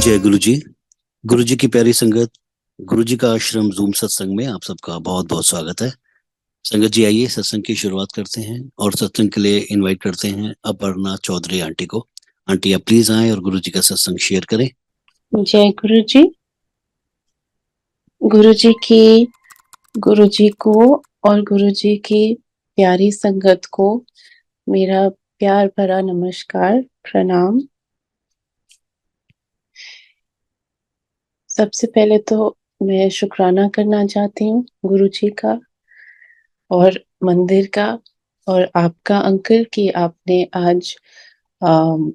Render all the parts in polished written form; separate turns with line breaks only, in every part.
जय गुरु जी। गुरु जी की प्यारी संगत, गुरु जी का आश्रम जूम सत्संग में आप सबका बहुत बहुत स्वागत है। संगत जी, आइए सत्संग की शुरुआत करते हैं और सत्संग के लिए इनवाइट करते हैं अपर्णा चौधरी आंटी को। आंटी, आप प्लीज आएं और गुरु जी का सत्संग शेयर करें।
जय गुरु जी। गुरु जी की गुरु जी को और गुरु जी की प्यारी संगत को मेरा प्यार भरा नमस्कार, प्रणाम। सबसे पहले तो मैं शुक्राना करना चाहती हूँ गुरु जी का और मंदिर का और आपका अंकल कि आपने आज अम,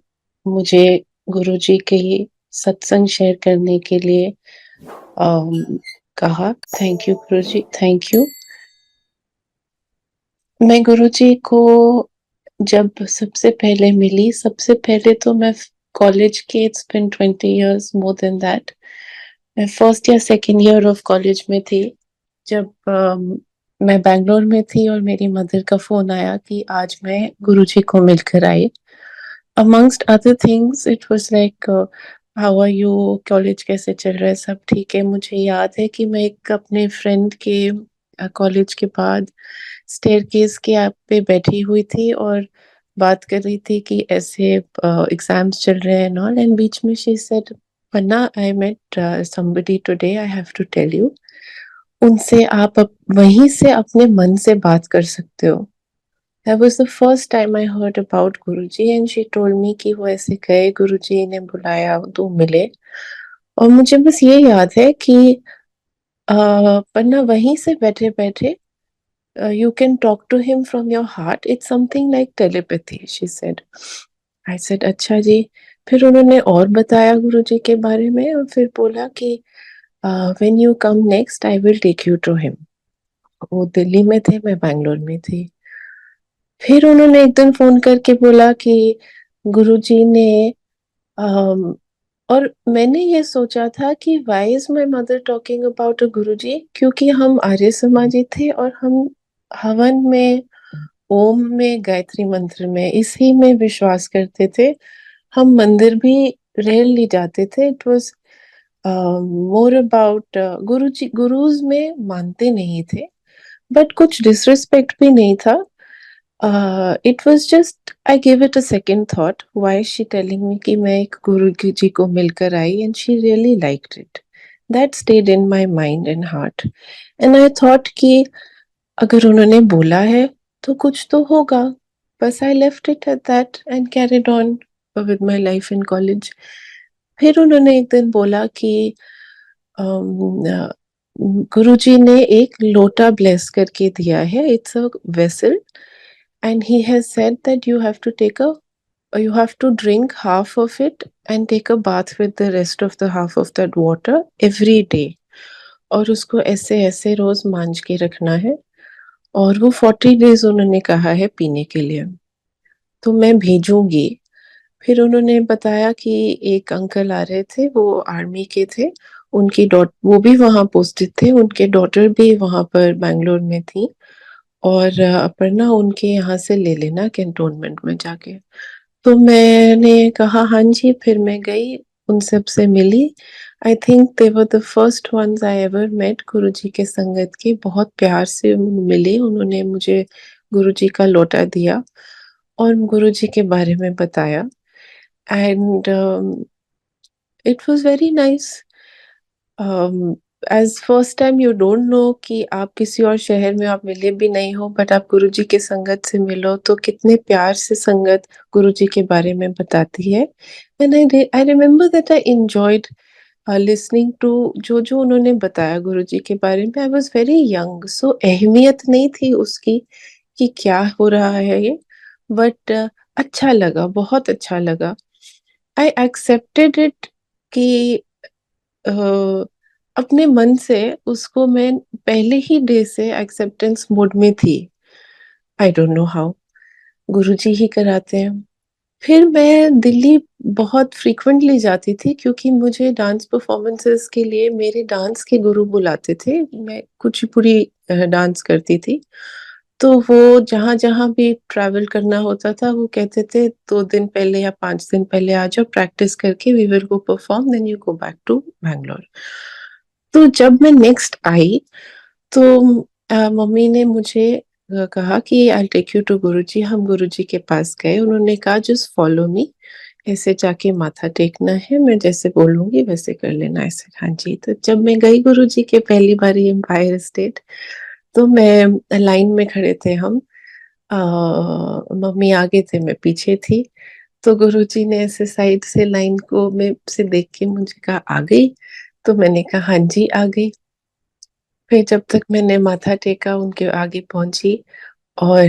मुझे गुरु जी के सत्संग शेयर करने के लिए अम, कहा। Thank you Guru ji, thank you. मैं गुरु जी को जब सबसे पहले मिली, सबसे पहले तो मैं कॉलेज के, it's been 20 years, more than that, मैं फर्स्ट या सेकेंड ईयर ऑफ कॉलेज में थी जब मैं बैंगलोर में थी और मेरी मदर का फोन आया कि आज मैं गुरुजी को मिलकर आई। Amongst other things it was like, how are you, college कैसे चल रहा है, सब ठीक है। मुझे याद है कि मैं एक अपने फ्रेंड के कॉलेज के बाद स्टेयरकेस के आप पे बैठी हुई थी और बात कर रही थी कि ऐसे एग्जाम्स चल रहे हैं ऑल, एंड बीच में she said, Panna, I met somebody today, I have to tell you. उनसे आप वहीं से अपने मन से बात कर सकते हो। That was the first time I heard about Guruji, and she told me कि वो ऐसे गए, गुरुजी ने बुलाया, तो मिले। और मुझे बस ये याद है कि पन्ना, वहीं से बैठे बैठे, you can talk to him from your heart, it's something like telepathy, she said. I said, अच्छा जी। फिर उन्होंने और बताया गुरुजी के बारे में और फिर बोला कि when you come next I will take you to him। वो दिल्ली में थे, मैं बैंगलोर में थी। फिर उन्होंने एक दिन फोन करके बोला कि गुरुजी ने अम, और मैंने ये सोचा था कि why is my mother talking about a Guruji, क्योंकि हम आर्य समाजी थे और हम हवन में, ओम में, गायत्री मंत्र में, इसी में विश्वास करते थे। हम मंदिर भी रेयरली जाते थे। इट वाज मोर अबाउट गुरुजी, गुरुज में मानते नहीं थे, बट कुछ डिसरिस्पेक्ट भी नहीं था। It was just, I gave it a second thought. Why is she telling me कि मैं एक गुरु जी को मिलकर आई, and she really liked it. That stayed in my mind and heart. And I thought कि अगर उन्होंने बोला है तो कुछ तो होगा। बस I left it at that and carried on with my life in college. फिर उन्होंने एक दिन बोला कि गुरुजी ने एक लोटा ब्लेस करके दिया है, it's a vessel, and he has said that you have to drink half of it and take a bath with the rest of the half of that water every day, और उसको ऐसे ऐसे रोज मांझ के रखना है, और वो 40 डेज उन्होंने कहा है पीने के लिए। तो मैं भेजूंगी। फिर उन्होंने बताया कि एक अंकल आ रहे थे, वो आर्मी के थे, उनकी डॉट वो भी वहां पोस्टेड थे, उनके डॉटर भी वहां पर बैंगलोर में थी, और अपर्णा उनके यहाँ से ले लेना कैंटोनमेंट में जाके। तो मैंने कहा हाँ जी। फिर मैं गई, उन सब से मिली। I think they were the first ones I ever met Guruji के संगत के। बहुत प्यार से मिले, उन्होंने मुझे गुरुजी का लोटा दिया और गुरुजी के बारे में बताया, and it was very nice. As first time you don't know कि आप किसी और शहर में, आप मिले भी नहीं हो, बट आप गुरुजी के संगत से मिलो तो कितने प्यार से संगत गुरुजी के बारे में बताती है। And I remember that I enjoyed listening to जो जो उन्होंने बताया गुरुजी के बारे में। I was very young, so अहमियत नहीं थी उसकी कि क्या हो रहा है ये, बट अच्छा लगा, बहुत अच्छा लगा। आई एक्सेप्टेड इट कि अपने मन से उसको मैं पहले ही डे से एक्सेप्टेंस मोड में थी। आई डोंट नो हाउ, गुरुजी ही कराते हैं। फिर मैं दिल्ली बहुत फ्रीक्वेंटली जाती थी क्योंकि मुझे डांस परफॉर्मेंसेस के लिए मेरे डांस के गुरु बुलाते थे। मैं कुचिपुड़ी डांस करती थी, तो वो जहां जहां भी ट्रैवल करना होता था वो कहते थे 2 दिन पहले या 5 दिन पहले आ जाओ, प्रैक्टिस करके we will go perform, then you go back to Bangalore. तो जब मैं नेक्स्ट आई तो मम्मी ने मुझे कहा कि आई टेक यू टू गुरुजी। हम गुरुजी के पास गए, उन्होंने कहा जस्ट फॉलो मी, ऐसे जाके माथा टेकना है, मैं जैसे बोलूंगी वैसे कर लेना। ऐसे, हाँ जी। तो जब मैं गई गुरुजी के पहली बारी एम्पायर स्टेट, तो मैं लाइन में खड़े थे हम, मम्मी आगे थे, मैं पीछे थी। तो गुरुजी ने ऐसे साइड से लाइन को में से देख के मुझे कहा आ गई? तो मैंने कहा हाँ जी आ गई। फिर जब तक मैंने माथा टेका उनके आगे पहुंची, और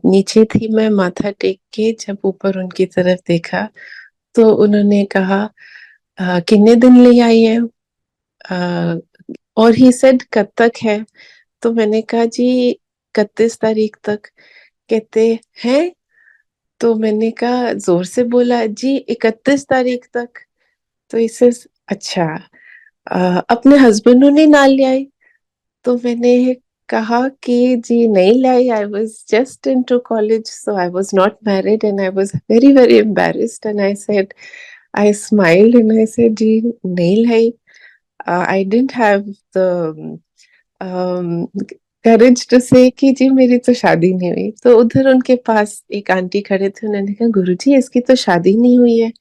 नीचे थी मैं, माथा टेक के जब ऊपर उनकी तरफ देखा तो उन्होंने कहा कितने दिन ले आई है? अ, और ही सेड कब तक है? तो मैंने कहा जी 31 तारीख तक। कहते हैं? तो मैंने कहा, जोर से बोला, जी 31 तारीख तक। तो इसे, अच्छा, अपने हस्बैंड ने ना ले आई? तो मैंने कहा कि जी नहीं लाई, I was just in to college, so I was not married and I was very very embarrassed and I said, I smiled and I said जी नहीं लाई, I didn't have the courage to say कि जी मेरी तो शादी नहीं हुई। तो उधर उनके पास एक आंटी खड़े थे, उन्होंने कहा गुरुजी इसकी तो शादी नहीं हुई है।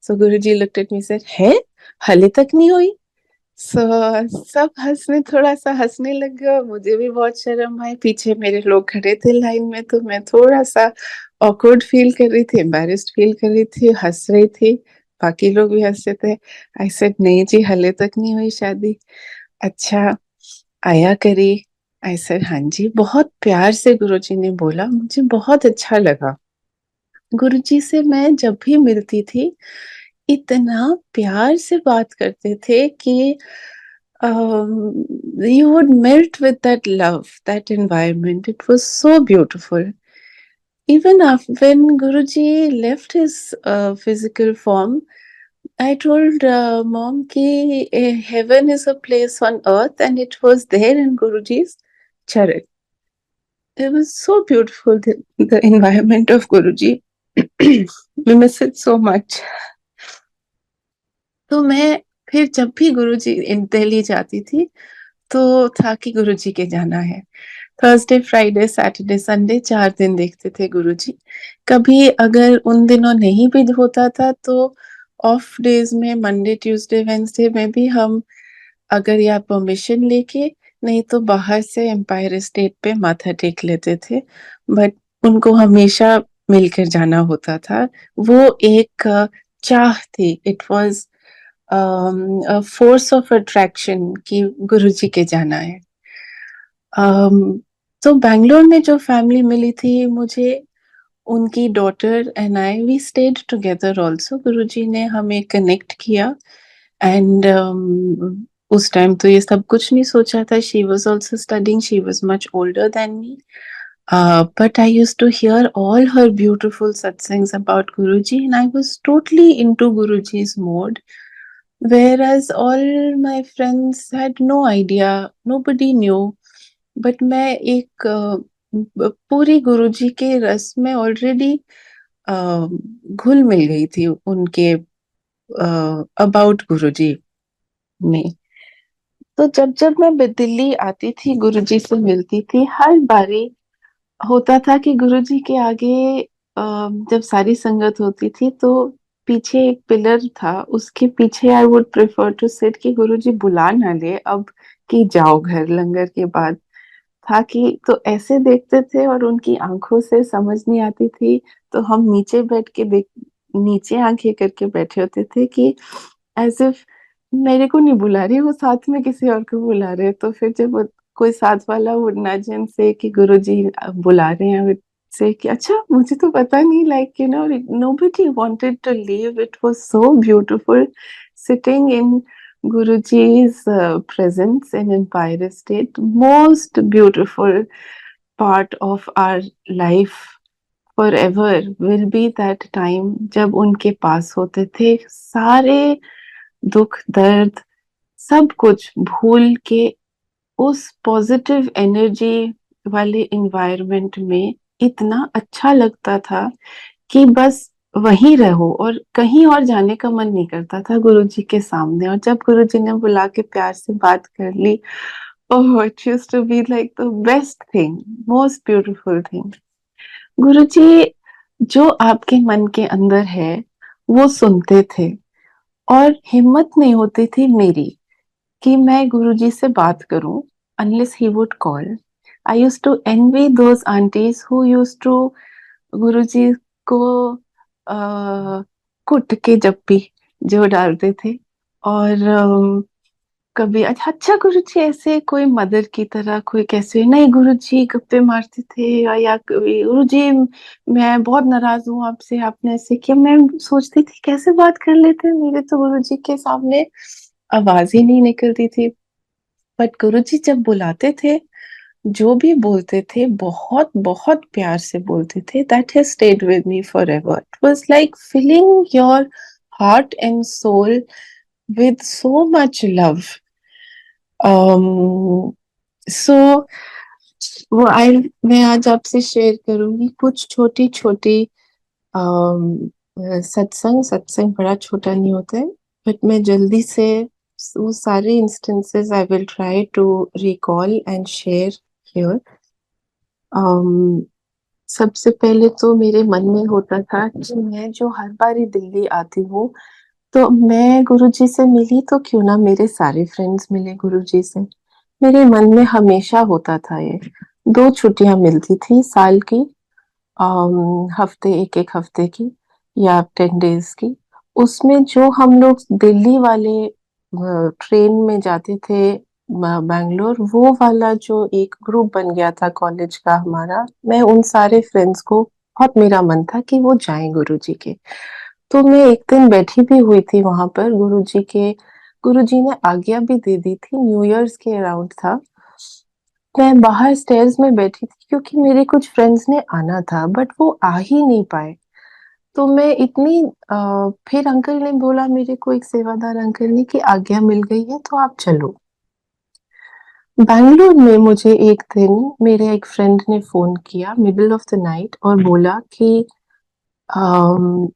सो गुरुजी लुक्ड एट मी, सेड है हाले तक नहीं हुई? सो सब हंसने, थोड़ा सा हंसने लग गया, मुझे भी बहुत शर्म आई, पीछे मेरे लोग खड़े थे लाइन में, तो मैं थोड़ा सा ऑकवर्ड फील कर रही थी, एम्बैरेस्ड फील कर रही थी, हंस रही थी, बाकी लोग भी हंस रहे थे। आई सेड नहीं जी हाले तक नहीं हुई शादी। अच्छा, आया करी? आई सेड हाँ जी। बहुत प्यार से गुरुजी ने बोला, मुझे बहुत अच्छा लगा। गुरुजी से मैं जब भी मिलती थी इतना प्यार से बात करते थे कि you would melt with that love, that environment. It was so beautiful. Even after, when Guruji left his physical form, I told mom ki heaven is a place on earth, and it was there in Guruji's charan. It was so beautiful, the environment of Guruji. We miss it so much. तो मैं फिर जब भी गुरुजी दिल्ली जाती थी तो था कि गुरुजी के जाना है। थर्सडे, फ्राइडे, सैटरडे, संडे 4 दिन देखते थे गुरुजी। कभी अगर उन दिनों नहीं भी होता था तो ऑफ डेज में मंडे, ट्यूसडे, वेंसडे में भी हम अगर या परमिशन लेके, नहीं तो बाहर से एम्पायर स्टेट पे माथा टेक लेते थे। बट उनको हमेशा मिलकर जाना होता था। वो एक चाह थी, it was force of attraction कि गुरुजी के जाना है। तो बैंगलोर में जो फैमिली मिली थी मुझे, उनकी daughter and I, we stayed together also. Guruji ने हमें कनेक्ट किया एंड उस टाइम तो ये सब कुछ नहीं सोचा था। She was also studying, she was much older than me, but I used to hear all her beautiful satsangs about Guruji, and I was totally into Guruji's mode. Whereas all my friends had no idea, nobody knew. But मैं एक पूरी गुरुजी के रस में already घुल मिल गई थी उनके अबाउट गुरुजी में। तो जब जब मैं दिल्ली आती थी गुरुजी से मिलती थी, हर बारी होता था कि गुरुजी के आगे जब सारी संगत होती थी तो पीछे एक पिलर था, उसके पीछे I would prefer to sit कि गुरुजी बुला ना ले अब, कि जाओ घर लंगर के बाद। था कि तो ऐसे देखते थे और उनकी आंखों से समझ नहीं आती थी, तो हम नीचे बैठ के देख, नीचे आंखें करके बैठे होते थे कि एज इफ मेरे को नहीं बुला रही, वो साथ में किसी और को बुला रहे। तो फिर जब कोई साथ वाला वुड नज एंड से कि गुरुजी बुला रहे हैं, से कि अच्छा मुझे तो पता नहीं, like you know nobody wanted to leave. It was so beautiful sitting in Guruji's presence in Empire State. Most beautiful part of our life forever will be that time जब उनके पास होते थे, सारे दुख दर्द सब कुछ भूल के उस पॉजिटिव एनर्जी वाले इन्वायरमेंट में इतना अच्छा लगता था कि बस वहीं रहो और कहीं और जाने का मन नहीं करता था गुरुजी के सामने। और जब गुरुजी ने बुला के प्यार से बात कर ली, oh it used to be like the best thing, most beautiful thing. Guruji जो आपके मन के अंदर है वो सुनते थे, और हिम्मत नहीं होती थी मेरी कि मैं गुरुजी से बात करूं unless he would call. I used to envy those aunties who used to गुरुजी को कुट के जप्पी जो डालते थे। और कभी अच्छा अच्छा गुरुजी ऐसे कोई मदर की तरह कोई कैसे नहीं, गुरुजी गप्पे मारते थे, या गुरुजी मैं बहुत नाराज हूँ आपसे, आपने ऐसे किया। मैं सोचती थी कैसे बात कर लेते हैं, मेरे तो गुरुजी के सामने आवाज ही नहीं निकलती थी। बट गुरुजी जब बुलाते थे, जो भी बोलते थे बहुत बहुत प्यार से बोलते थे। That has stayed with me for ever. It was like filling your heart and soul with so much love. So वो आई मैं आज आपसे शेयर करूंगी कुछ छोटी छोटी सत्संग। सत्संग बड़ा छोटा नहीं होता है, बट मैं जल्दी से वो सारे instances I will try to recall and share here. सबसे पहले तो मेरे मन में होता था कि मैं जो हर बारी दिल्ली आती हूँ, तो मैं गुरुजी से मिली तो क्यों ना मेरे सारे फ्रेंड्स मिले गुरुजी से। मेरे मन में हमेशा होता था ये। 2 छुट्टियां मिलती थी साल की, हफ्ते एक एक हफ्ते की या 10 डेज की। उसमें जो हम लोग दिल्ली वाले ट्रेन में जाते थे बैंगलोर, वो वाला जो एक ग्रुप बन गया था कॉलेज का हमारा, मैं उन सारे फ्रेंड्स को बहुत मेरा मन था कि वो जाएं गुरुजी के। तो मैं एक दिन बैठी भी हुई थी वहां पर गुरुजी के। गुरुजी ने आज्ञा भी दे दी थी, न्यू ईयर्स के अराउंड था। मैं बाहर स्टेयर्स में बैठी थी क्योंकि मेरे कुछ फ्रेंड्स ने आना था बट वो आ ही नहीं पाए। तो मैं इतनी फिर अंकल ने बोला, मेरे को एक सेवादार अंकल ने, कि आज्ञा मिल गई है तो आप चलो। बैंगलोर में मुझे एक दिन मेरे एक फ्रेंड ने फोन किया मिडिल ऑफ द नाइट और बोला कि अम,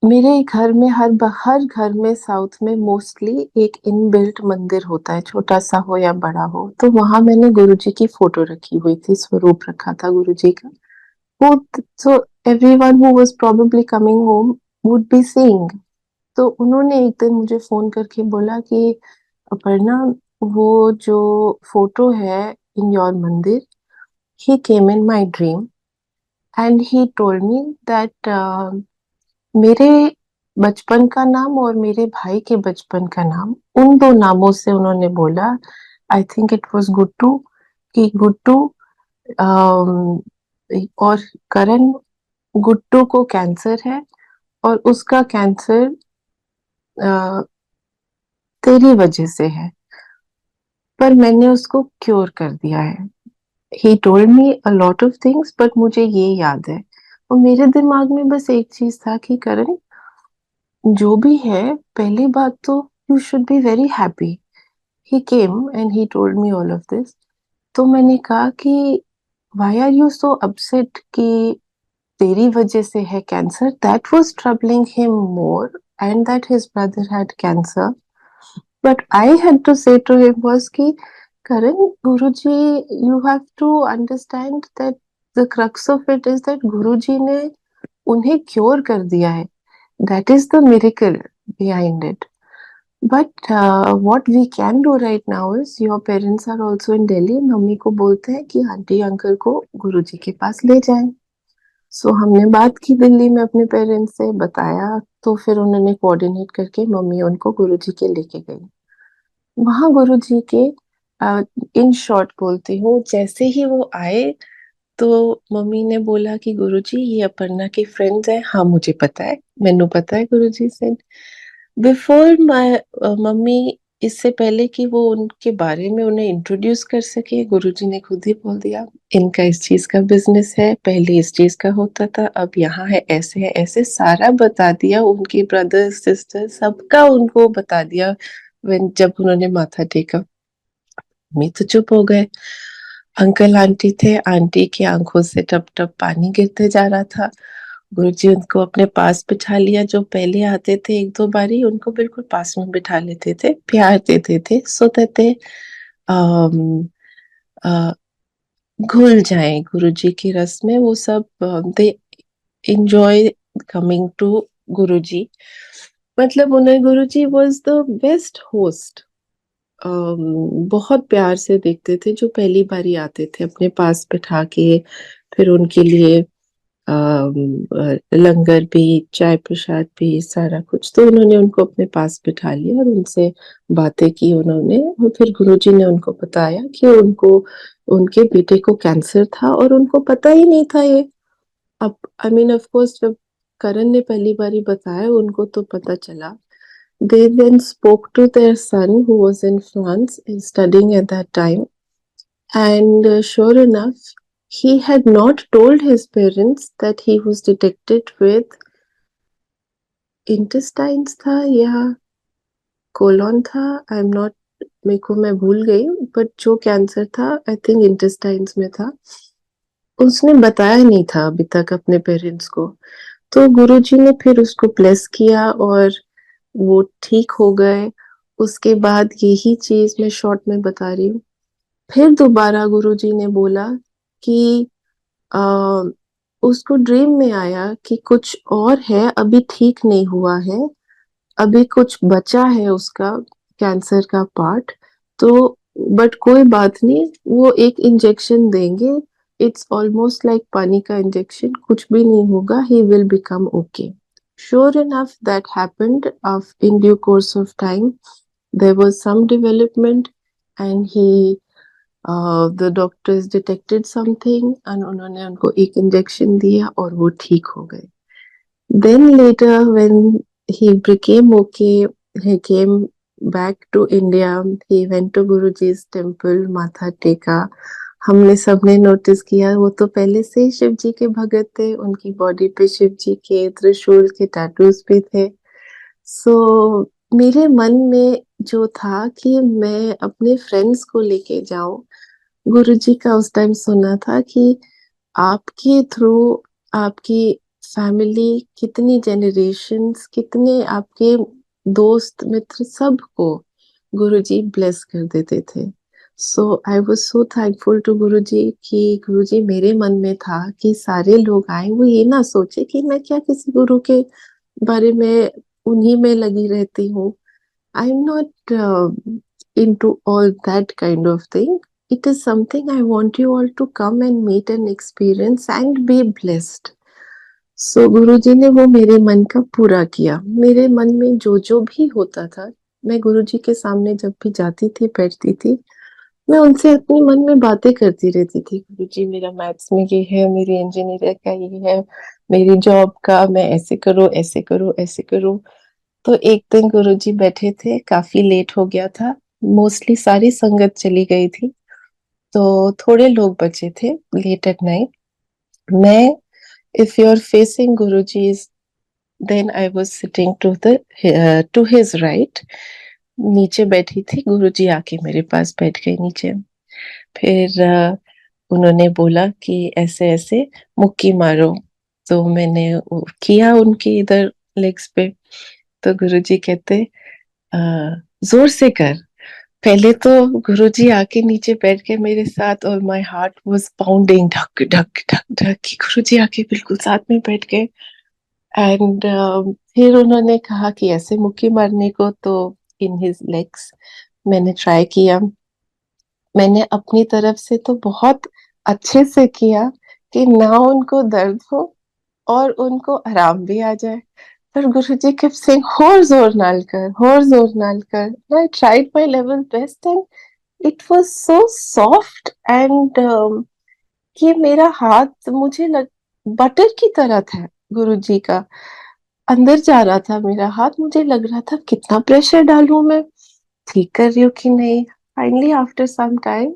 मेरे घर में हर घर में साउथ में मोस्टली एक इनबिल्ट मंदिर होता है, छोटा सा हो या बड़ा हो। तो वहां मैंने गुरुजी की फोटो रखी हुई थी, स्वरूप रखा था गुरुजी का। वो so everyone who was probably coming home would be seeing। तो उन्होंने एक दिन मुझे फोन करके बोला कि अपर्णा, वो जो फोटो है इन योर मंदिर, he came in my dream and he told me that मेरे बचपन का नाम और मेरे भाई के बचपन का नाम, उन 2 नामों से उन्होंने बोला, I think it was Guddu, कि गुड्डू और करण, गुड्डू को कैंसर है और उसका कैंसर तेरी वजह से है, पर मैंने उसको क्योर कर दिया है। ही told me a lot of things but मुझे ये याद है। और मेरे दिमाग में बस एक चीज था कि करण, जो भी है, पहली बात तो you should be very happy. He came and he told me all of this. तो मैंने कहा कि why are you so upset कि तेरी वजह से है cancer. That was troubling him more and that his brother had cancer. But I had to say to him was कि Karan, Guruji, you have to understand that the crux of it is that Guruji ने उन्हें cure कर दिया है। That is the miracle behind it. But what we can do right now is, your parents are also in Delhi। Mummy को बोलते हैं कि aunty uncle को गुरुजी के पास ले जाएं। सो हमने बात की दिल्ली में अपने पेरेंट्स से बताया, तो फिर उन्होंने कोऑर्डिनेट करके मम्मी उनको गुरुजी के लेके गई। वहां गुरुजी के इन शॉर्ट बोलती हूँ, जैसे ही वो आए तो मम्मी ने बोला कि गुरुजी ये अपर्णा के फ्रेंड्स हैं। हाँ मुझे पता है, मैनू पता है गुरुजी से। बिफोर माय मम्मी, इससे पहले कि वो उनके बारे में उन्हें इंट्रोड्यूस कर सके, गुरुजी ने खुद ही बोल दिया, इनका इस चीज का बिजनेस है, पहले इस चीज का होता था, अब यहाँ है, ऐसे सारा बता दिया। उनके ब्रदर सिस्टर सबका उनको बता दिया। जब उन्होंने माथा टेका, मैं तो चुप हो गए। अंकल आंटी थे, आंटी की आंखों से टप टप पानी गिरते जा रहा था। गुरुजी उनको अपने पास बिठा लिया। जो पहले आते थे एक दो बारी, उनको बिल्कुल पास में बिठा लेते थे, प्यार देते थे, सो देते घुल जाएं गुरुजी की रस में। वो सब दे enjoy coming to गुरुजी। मतलब उन्हें गुरुजी was the best host। बहुत प्यार से देखते थे जो पहली बारी आते थे, अपने पास बिठा के फिर उनके लिए लंगर भी, चाय प्रसाद भी, सारा कुछ। तो उन्होंने उनको अपने पास बिठा लिया और उनसे बातें की उन्होंने। और फिर गुरुजी ने उनको बताया कि उनको, उनके बेटे को कैंसर था और उनको पता ही नहीं था ये। अब आई मीन ऑफ कोर्स जब करण ने पहली बारी बताया उनको तो पता चला। They then spoke to their son who was in France and studying at that time. And sure enough, he had not told his parents that he was detected with intestines था या कोलोन था। आई am not, मेरे को, मैं भूल गई, but जो cancer था आई थिंक इंटेस्टाइन्स में था। उसने बताया नहीं था अभी तक अपने पेरेंट्स को। तो गुरुजी ने फिर उसको ब्लेस किया और वो ठीक हो गए। उसके बाद यही चीज मैं शॉर्ट में बता रही हूँ। फिर दोबारा गुरुजी ने बोला कि आ, उसको ड्रीम में आया कि कुछ और है, अभी ठीक नहीं हुआ है, अभी कुछ बचा है उसका कैंसर का पार्ट। तो बट कोई बात नहीं, वो एक इंजेक्शन देंगे, इट्स ऑलमोस्ट लाइक पानी का इंजेक्शन, कुछ भी नहीं होगा, he will become okay. Sure enough, that happened in due course of time. There was some development, and the doctors detected something, and उन्होंने उनको एक इंजेक्शन दिया और वो ठीक हो गए। Then later, when he became okay, he came back to India. He went to Guruji's temple, माथा टेका। हमने सबने नोटिस किया वो तो पहले से ही शिव जी के भगत थे, उनकी बॉडी पे शिव जी के त्रिशूल के टैटूज भी थे। सो मेरे मन में जो था कि मैं अपने फ्रेंड्स को लेके जाऊं। गुरुजी का उस टाइम सुना था कि आपके थ्रू आपकी फैमिली, कितनी जनरेशन्स, कितने आपके दोस्त मित्र सबको गुरुजी ब्लेस कर देते थे। So I was so thankful to Guruji कि गुरुजी, मेरे मन में था कि सारे लोग आए, वो ये ना सोचे कि मैं क्या किसी गुरु के बारे में उन्हीं में लगी रहती हूँ। आई am not into all that kind of thing. It is something I want you all to come and meet and experience and be blessed. सो गुरुजी ने वो मेरे मन का पूरा किया। मेरे मन में जो जो भी होता था, मैं गुरुजी के सामने जब भी जाती थी, बैठती थी, मैं उनसे अपने मन में बातें करती रहती थी। गुरुजी, मेरा मैथ्स में ये है, मेरी इंजीनियर का ये है, मेरी जॉब का, मैं ऐसे करूँ, ऐसे करूँ, ऐसे करूँ। तो एक दिन गुरुजी बैठे थे, काफी लेट हो गया था, मोस्टली सारी संगत चली गई थी, तो थोड़े लोग बचे थे लेट एट नाइट। मैं, इफ यू आर फेसिंग गुरुजी's, then I was sitting to his right. नीचे बैठी थी, गुरुजी आके मेरे पास बैठ गए नीचे। फिर उन्होंने बोला कि ऐसे ऐसे मुक्की मारो। तो मैंने किया उनके इधर लेग्स पे। तो गुरुजी कहते, जोर से कर। पहले तो गुरुजी आके नीचे बैठ के मेरे साथ, और माय हार्ट वाज पाउंडिंग, धक धक धक धक, कि गुरुजी आके बिल्कुल साथ में बैठ गए। एंड फिर उन्होंने कहा कि ऐसे मुक्की मारने को, तो इन हिज लेग्स मैंने ट्राई किया। मैंने अपनी तरफ से तो बहुत अच्छे से किया कि ना उनको दर्द हो और उनको आराम भी आ जाए। पर गुरुजी kept saying, और जोर नाल कर, और जोर नाल कर। I tried my level best and it was so soft and कि मेरा हाथ, मुझे लग बटर की तरह था गुरुजी का, अंदर जा रहा था मेरा हाथ। मुझे लग रहा था कितना प्रेशर डालूं मैं, ठीक कर रही हूँ कि नहीं। Finally after some time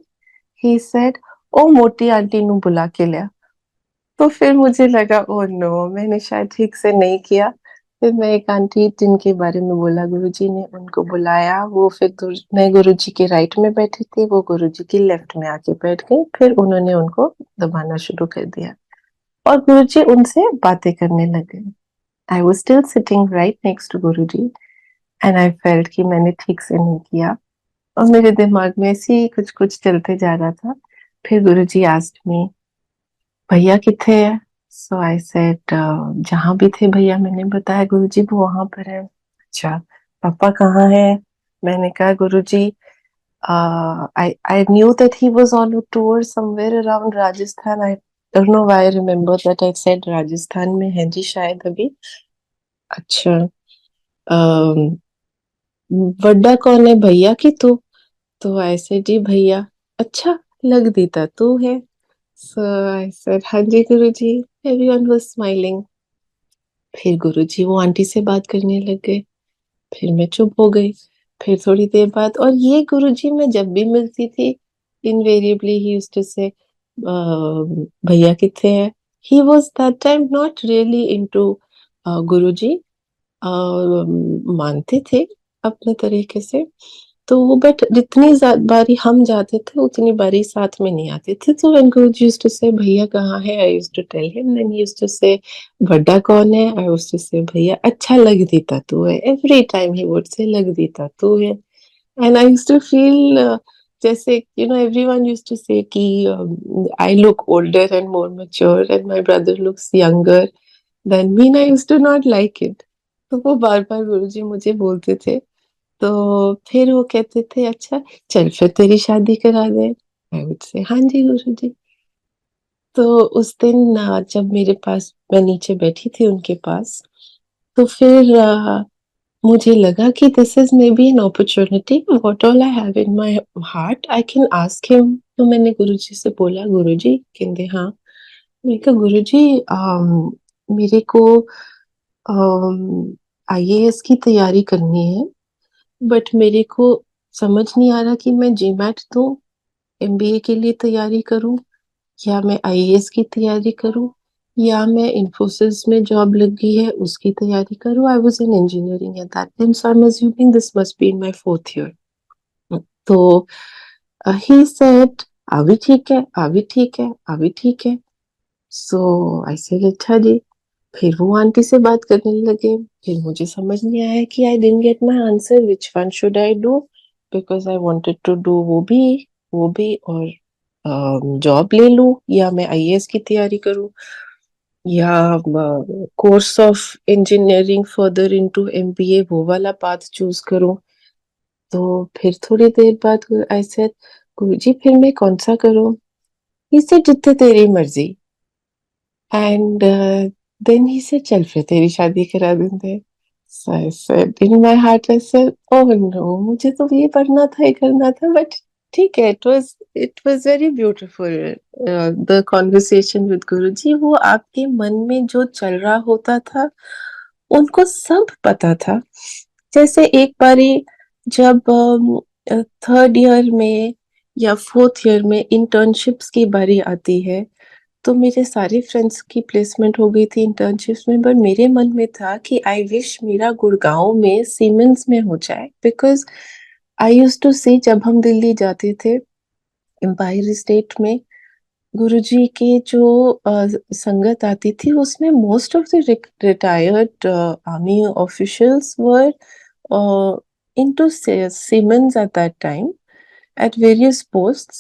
he said, ओ मोटी आंटी नु बुला के लिया। तो फिर मुझे लगा, ओ नो, मैंने शायद ठीक से नहीं किया। फिर मैं एक आंटी जिनके बारे में बोला गुरुजी ने, उनको बुलाया। वो फिर मैं गुरुजी के राइट में बैठी थी, वो गुरुजी की लेफ्ट में आके बैठ गई। फिर उन्होंने उनको दबाना शुरू कर दिया और गुरुजी उनसे बातें करने लगे। I was still sitting right next to Guruji and I felt कि मैंने ठीक से नहीं किया और मेरे दिमाग में ऐसे ही कुछ कुछ चलते जा रहा था। फिर गुरुजी आस्क्ड मी, भैया किथे है? सो आई सेड, जहां भी थे भैया। मैंने बताया गुरुजी वो वहां पर है। अच्छा, पापा कहाँ है? मैंने कहा गुरुजी, I knew that he was on a tour somewhere around Rajasthan. I don't know why I remember that I said Rajasthan में है जी शायद अभी। अच्छा, अम, वड्डा कौन है भैया की तो ऐसे जी भैया। अच्छा, लग देता तू है। So I said, हाँ जी गुरुजी। Everyone was smiling. फिर गुरुजी वो आंटी से बात करने लग गए। फिर मैं चुप हो गई। फिर थोड़ी देर बाद, और ये गुरुजी मैं जब भी मिलती थी, इनवेरिएबली ही यूज्ड टू से, भैया किथे है। He was that time not really into Guruji. मानते थे अपने तरीके से। तो वो, बट जितनी बारी हम जाते थे उतनी बारी साथ में नहीं आते थे। तो व्हेन गुरुजी यूज्ड टू से भैया कहाँ है, I used to tell him. Then he used to say बड़ा कौन है, आई यूज्ड टू से भैया अच्छा लग देता तू है। Every time he would say लग देता तू है। And I used to feel, जैसे एवरीवन यूज्ड टू से कि I look older and more mature and my brother looks younger than me. I used to not like it. तो वो बार बार गुरुजी मुझे बोलते थे। तो फिर वो कहते थे, अच्छा चल फिर तेरी शादी करा दे। आई वुड से हाँ जी गुरुजी। तो उस दिन जब मेरे पास, मैं नीचे बैठी थी उनके पास, तो फिर मुझे लगा कि this is may be an opportunity. What all I have in my heart I can ask him. तो मैंने गुरुजी से बोला, गुरुजी कहते हाँ। मैं कहा गुरुजी, मेरे को आईएएस की तैयारी करनी है, बट मेरे को समझ नहीं आ रहा कि मैं जीमैट दूं, एमबीए के लिए तैयारी करूं, या मैं आईएएस की तैयारी करूं, या मैं इंफोसिस में जॉब लग गई है उसकी तैयारी करूं। I was in engineering at that time, so I am assuming this must be in my fourth year. तो ही सेड, अभी ठीक है, अभी ठीक है, अभी ठीक है। सो आई सेड अच्छा जी। फिर वो आंटी से बात करने लगे। फिर मुझे समझ नहीं आया कि I didn't get my answer, which one should I do, because I wanted to do वो भी और जॉब ले लूं, या मैं आईएएस की तैयारी करूं, या course of engineering further into MBA वो वाला पाथ चूज करूं। तो फिर थोड़ी देर बाद आई सेड, गुरुजी फिर मैं कौन सा करूं? इसे जितने तेरी मर्जी। एंड देन ही से चल फिर तेरी शादी करा देंगे। So I said in my heart, I said, oh no, मुझे तो ये पढ़ना था, ये करना था, बट ठीक है। it was very beautiful, the conversation with गुरुजी। वो आपके मन में जो चल रहा होता था उनको सब पता था। जैसे एक बारी जब थर्ड ईयर में या फोर्थ ईयर में इंटर्नशिप्स की बारी आती है, तो मेरे सारे फ्रेंड्स की प्लेसमेंट हो गई थी इंटर्नशिप्स में, पर मेरे मन में था कि आई विश मेरा गुड़गांव में सीमेंस में हो जाए। बिकॉज आई यूज टू सी, जब हम दिल्ली जाते थे एम्पायर स्टेट में, गुरुजी की जो संगत आती थी उसमें most of the retired army officials were into siemens eight that time at various posts.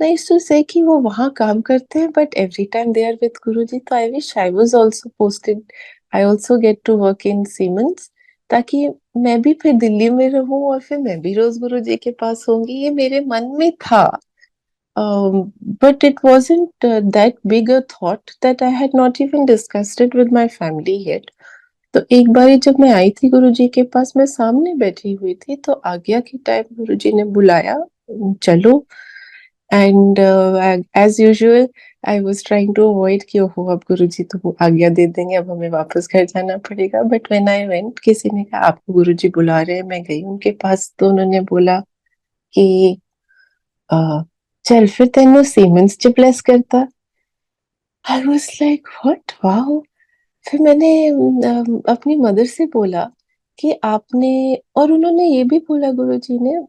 I used to say कि वो वहाँ काम करते हैं, but every time they are with Guruji, तो I wish I was also posted. I also get to work in Siemens, ताकि मैं भी फिर दिल्ली में रहूं और फिर मैं भी रोज गुरुजी के पास होंगी। ये मेरे मन में था, but it wasn't that big a thought that I had not even discussed it with my family yet. तो एक बारी जब मैं आई थी गुरुजी के पास, मैं सामने बैठी हुई थी, तो आज्ञा के टाइम गुरुजी ने बुलाया, चलो। And as usual I was trying to avoid कि ओहो अब गुरुजी तो वो आज्ञा दे देंगे, अब हमें वापस घर जाना पड़ेगा। बट व्हेन आई वेंट, किसी ने कहा आपको गुरुजी बुला रहे हैं। मैं गई उनके पास, तो उन्होंने बोला कि चल फिर तेनू सीमेंस च प्लेस करता। I was like what, wow. फिर मैंने अपनी मदर से बोला कि आपने, और उन्होंने ये भी बोला गुरुजी ने,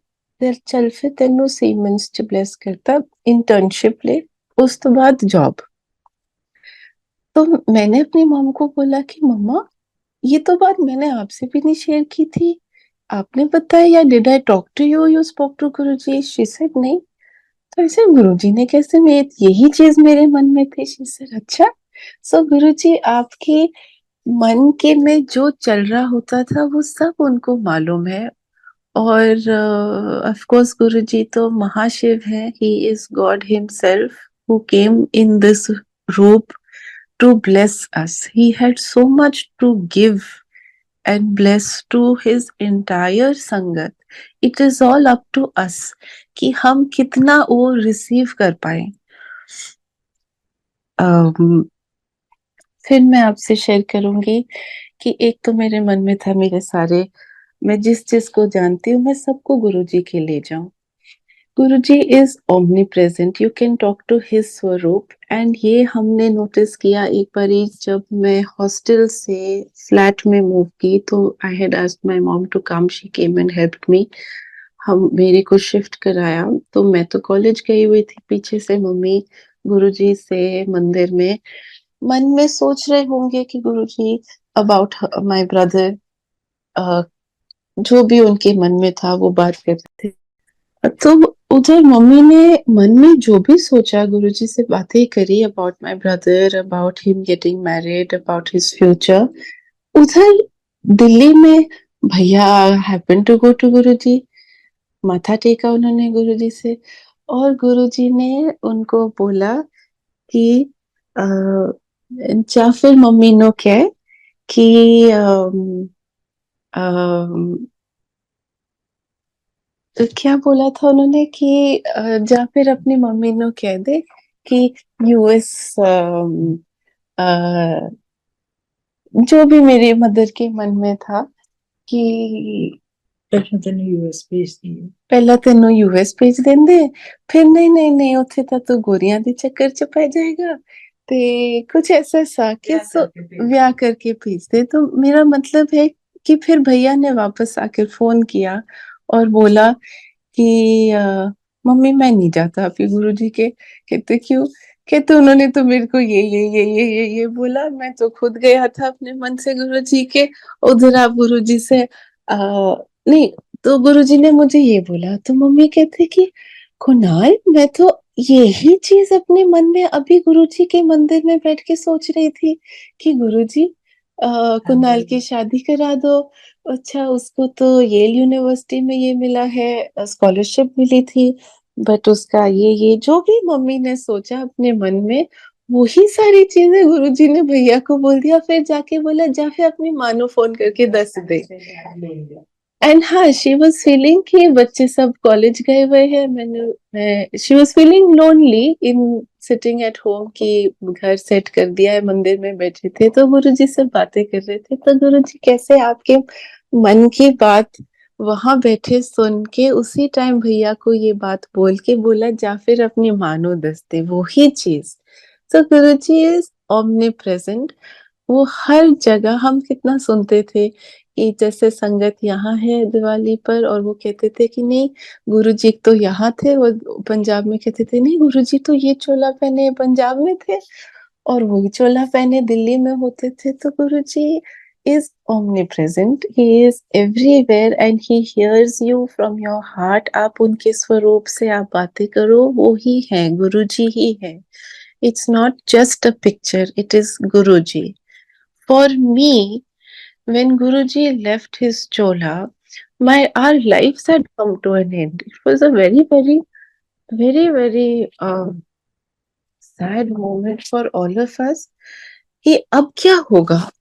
चल फिर तेनू सीमेंस च ब्लेस करता, इंटर्नशिप ले, उस तो बाद जॉब। तो मैंने अपनी मॉम को बोला कि मम्मा, ये तो बात मैंने आपसे भी नहीं शेयर की थी, आपने बताया, या did I talk to you, you spoke to Guruji? She said नहीं। तो ऐसे गुरुजी ने कैसे, मैं यही चीज मेरे मन में थी। शी सेड अच्छा, सो गुरुजी आपके मन के में जो चल रहा होता था वो सब उनको मालूम है। और ऑफ कोर्स गुरुजी तो महाशिव है, he is God himself who came in this रूप to bless us. He had so much to give and bless to his entire संगत. It is all up to us कि हम कितना वो रिसीव कर पाए। फिर मैं आपसे शेयर करूंगी कि एक तो मेरे मन में था, मेरे सारे, मैं जिस जिस को जानती हूँ मैं सबको गुरुजी के ले जाऊं। Guruji is omnipresent, you can talk to his swaroop. And ये हमने नोटिस किया एक बार जब मैं हॉस्टल से फ्लैट में मूव की, तो I had asked my mom to come, she came and helped me. हम मेरे को शिफ्ट कराया, तो मैं तो कॉलेज गई हुई थी, पीछे से मम्मी गुरुजी से मंदिर में मन में सोच रहे होंगे कि गुरुजी अबाउट माय ब्रदर, जो भी उनके मन में था वो बात करते थे। तो उधर मम्मी ने मन में जो भी सोचा, गुरुजी से बातें करी about my brother, about him getting married, about his future. उधर दिल्ली में भैया हैपन टू गो टू गुरुजी, माथा टेका उन्होंने गुरुजी से, और गुरुजी ने उनको बोला कि अ, या फिर मम्मी नो कह कि अम, अम, तो क्या बोला था उन्होंने कि जा फिर अपनी मम्मी नो कह दे कि यूएस, जो भी मेरे मदर के मन में था कि पहला तेनों यूएस भेज देंगे, फिर नहीं नहीं नहीं ਉੱਥੇ ਤਾਂ ਤੂੰ ਗੋਰੀਆਂ ਦੇ ਚੱਕਰ ਚ पै जाएगा, ते कुछ ऐसा सा कि ब्याह करके भेज दे। तो मेरा मतलब है कि फिर भैया ने वापस आकर फोन किया और बोला कि मम्मी मैं नहीं जाता अभी गुरुजी के। कहते क्यों? कहते उन्होंने तो मेरे को ये बोला, मैं तो खुद गया था अपने मन से गुरुजी के। उधर आप गुरुजी से नहीं, तो गुरुजी ने मुझे ये बोला, तो मम्मी कहते कि कुणाल, मैं तो यही चीज अपने मन में अभी गुरुजी के मंदिर में बैठ के सोच रही थी कि गुरुजी कुणाल की शादी करा दो। अच्छा, उसको तो येल यूनिवर्सिटी में ये मिला है, स्कॉलरशिप मिली थी, बट उसका ये जो भी मम्मी ने सोचा अपने मन में, वही सारी चीजें गुरुजी ने भैया को बोल दिया। फिर जाके बोला जा फिर अपनी माँ को फोन करके दस दे। एंड हाँ, शी वॉज फीलिंग कि बच्चे सब कॉलेज गए हुए हैं, मैं she was feeling lonely in sitting at home, कि घर सेट कर दिया है, मंदिर में बैठे थे तो गुरुजी से बातें कर रहे थे। तो गुरुजी कैसे आपके मन की बात वहां बैठे सुन के उसी टाइम भैया को ये बात बोल के बोला जा फिर अपनी मानो दस्ते, वो ही चीज। तो गुरुजी इज ओमनी प्रेजेंट, वो हर जगह। हम कितना सुनते थे कि जैसे संगत यहाँ है दिवाली पर, और वो कहते थे कि नहीं गुरुजी तो यहाँ थे, वो पंजाब में कहते थे नहीं गुरुजी तो ये चोला पहने पंजाब में थे, और वही चोला पहने दिल्ली में होते थे। तो गुरुजी is omnipresent, he is everywhere and he hears you from your heart। आप उनके स्वरूप से आप बातें करो, वो ही है, गुरुजी ही है। It's not just a picture, it is Guruji. For me, when Guruji left his chola, our lives had come to an end. It was a very sad moment for all of us कि अब क्या होगा।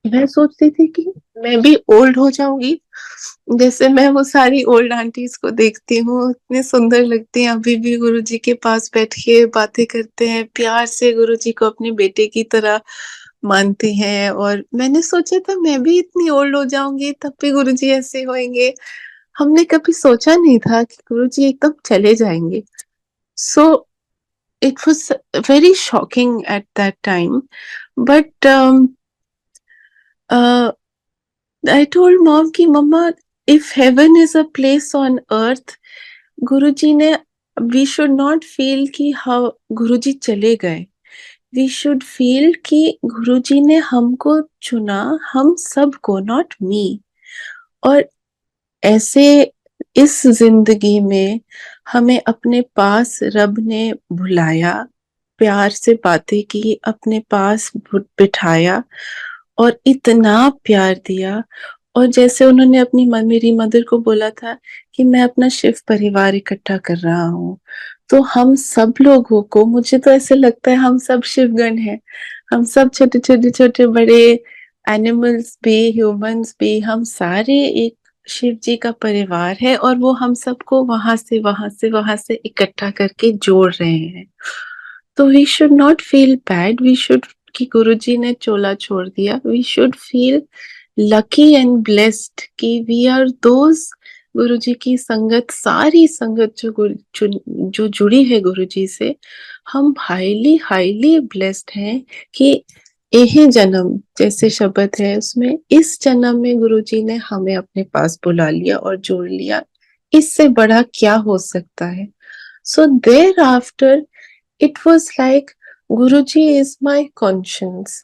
मैं सोचती थी कि मैं भी ओल्ड हो जाऊंगी, जैसे मैं वो सारी ओल्ड आंटीज को देखती हूँ, इतने सुंदर लगते हैं, अभी भी गुरुजी के पास बैठ के बातें करते हैं, प्यार से गुरुजी को अपने बेटे की तरह मानती हैं। और मैंने सोचा था मैं भी इतनी ओल्ड हो जाऊंगी तब भी गुरुजी ऐसे होंगे। हमने कभी सोचा नहीं था कि गुरुजी एकदम चले जाएंगे। So it was very shocking eight that time, but I told mom कि मम्मा, if heaven is a place on earth, गुरुजी ने, we should not feel कि हाँ गुरुजी चले गए. We should feel कि गुरुजी ने हमको चुना, हम सबको, not me. और ऐसे इस जिंदगी में हमें अपने पास रब ने बुलाया, प्यार से बातें की, अपने पास बिठाया और इतना प्यार दिया. और जैसे उन्होंने अपनी मेरी मदर को बोला था कि मैं अपना शिव परिवार इकट्ठा कर रहा हूँ, तो हम सब लोगों को, मुझे तो ऐसे लगता है हम सब शिवगण हैं. हम सब छोटे छोटे छोटे बड़े एनिमल्स भी, ह्यूमंस भी, हम सारे एक शिव जी का परिवार है और वो हम सबको वहां से वहां से वहां से इकट्ठा करके जोड़ रहे हैं. तो we should not feel bad, we should, कि गुरुजी ने चोला छोड़ दिया, we should feel lucky and blessed कि वी आर दोज. गुरुजी की संगत, सारी संगत जो जुड़ी है गुरुजी से, हम हाईली हाईली ब्लेस्ड हैं कि यही जन्म, जैसे शब्द है उसमें, इस जन्म में गुरुजी ने हमें अपने पास बुला लिया और जोड़ लिया. इससे बड़ा क्या हो सकता है? So thereafter it was like Guruji is my conscience.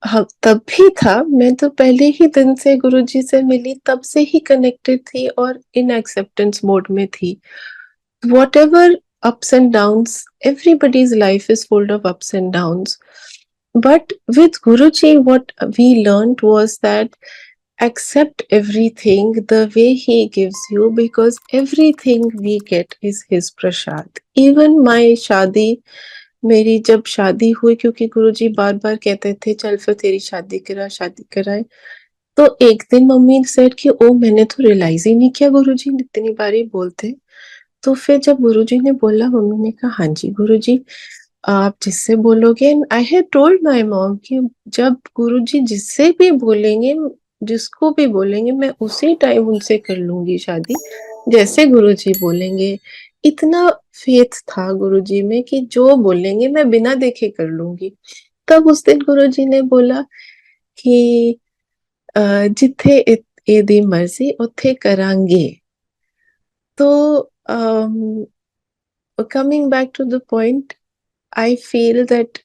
हाँ, तब भी था, मैं तो पहले ही दिन से गुरुजी से मिली, तब से ही कनेक्टेड थी और इन एक्सेप्टेंस मोड में थी. Whatever ups and downs, everybody's life is full of ups and downs. But with Guruji, what we learned was that accept everything the way he gives you, because everything we get is his prasad. Even my shadi, मेरी जब शादी हुई, क्योंकि गुरुजी बार बार कहते थे चल फिर तेरी शादी करा, शादी कराए, तो एक दिन मम्मी सेड कि ओ मैंने तो रियलाइज ही नहीं किया गुरुजी इतनी बार ही बोलते. तो फिर जब गुरुजी ने बोला, मम्मी ने कहा हाँ जी गुरुजी आप जिससे बोलोगे. I had told my mom कि जब गुरुजी जिससे भी बोलेंगे, जिसको भी बोलेंगे, मैं उसी टाइम उनसे कर लूंगी शादी, जैसे गुरुजी बोलेंगे. इतना फेथ था गुरुजी में कि जो बोलेंगे मैं बिना देखे कर लूंगी. तब उस दिन गुरुजी ने बोला कि जिथे एदी मर्जी उथे करांगे. तो coming back to the point, I feel that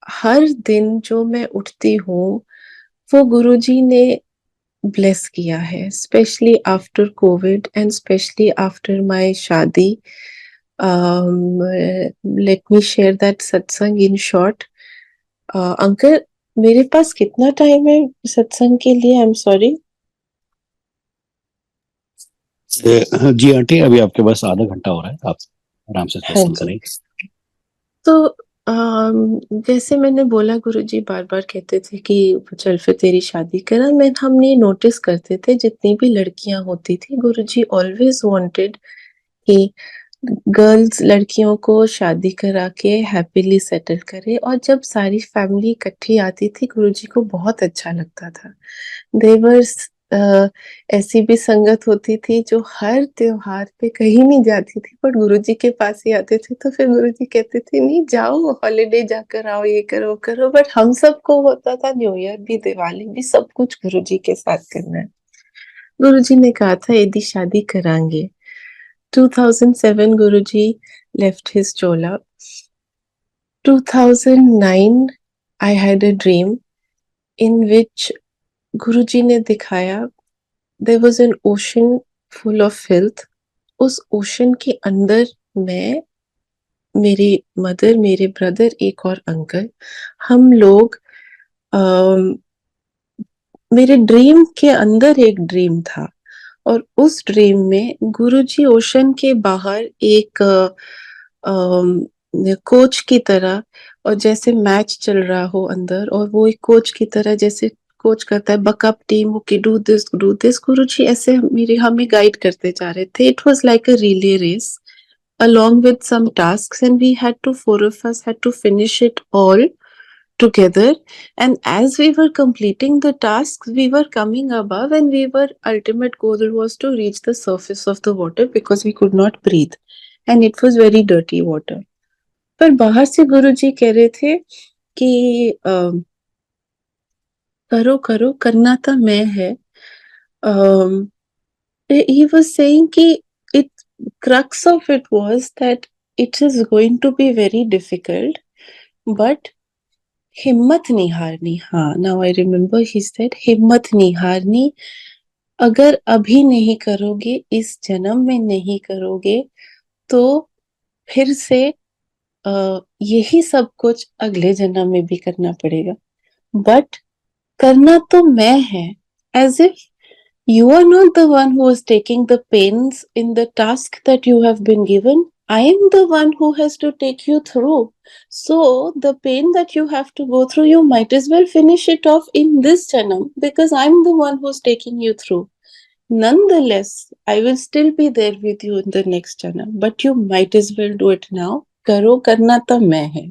हर दिन जो मैं उठती हूँ वो गुरुजी ने ब्लेस किया है, specially after Covid and specially after my शादी. लेट मी शेयर दैट सत्संग इन शॉर्ट. अंकल, मेरे पास कितना टाइम है सत्संग के लिए? I am sorry.
जी आंटी, अभी आपके पास आधा घंटा हो रहा है, आप आराम से
हाँ
सत्संग
जी.
करें.
तो जैसे मैंने बोला, गुरुजी बार बार कहते थे कि चल फिर तेरी शादी करा. मैं हमने नोटिस करते थे जितनी भी लड़कियां होती थी, गुरुजी ऑलवेज वांटेड कि गर्ल्स, लड़कियों को शादी करा के हैप्पीली सेटल करे. और जब सारी फैमिली इकट्ठी आती थी, गुरुजी को बहुत अच्छा लगता था. देवर ऐसी भी संगत होती थी जो हर त्योहार पे कहीं नहीं जाती थी, पर गुरुजी के पास ही आते थे. तो फिर गुरुजी कहते थे नहीं जाओ, हॉलीडे जाकर आओ, ये करो करो. बट हम सबको होता था न्यू ईयर भी, दिवाली भी, सब कुछ गुरुजी के साथ करना है. गुरुजी ने कहा था यदि शादी करांगे. 2007 गुरुजी left his chola. 2009 I had a dream in which गुरुजी ने दिखाया there was an ocean full of filth. उस ओशन के अंदर मैं, मेरी मदर, मेरे ब्रदर, एक और अंकल, हम लोग, मेरे ड्रीम के अंदर एक ड्रीम था. और उस ड्रीम में गुरुजी ओशन के बाहर एक कोच की तरह, और जैसे मैच चल रहा हो अंदर, और वो एक कोच की तरह, जैसे कोच करता है बकअप टीम की, डू दिस, गुरुजी ऐसे मेरे हमें गाइड करते जा रहे थे. It was like a relay race along with some tasks, and we had to, four of us had to finish it all together. And as we were completing the tasks, we were coming above, and we were, ultimate goal was to reach the surface of the water because we could not breathe and it was very dirty water. पर बाहर से गुरुजी कह रहे थे कि करो करो, करना तो मैं है. He was saying कि it crux of it was that it is going to be very difficult, but हिम्मत नहीं हारनी. हाँ, now I remember he said हिम्मत नहीं हारनी. अगर अभी नहीं करोगे, इस जन्म में नहीं करोगे, तो फिर से यही सब कुछ अगले जन्म में भी करना पड़ेगा. बट करना तो मैं है. As if you are not the one who is taking the pains in the task that you have been given. I am the one who has to take you through. So, the pain that you have to go through, you might as well finish it off in this janam because I'm the one who's taking you through. Nonetheless, I will still be there with you in the next janam, but you might as well do it now. Karo karna ta main hai.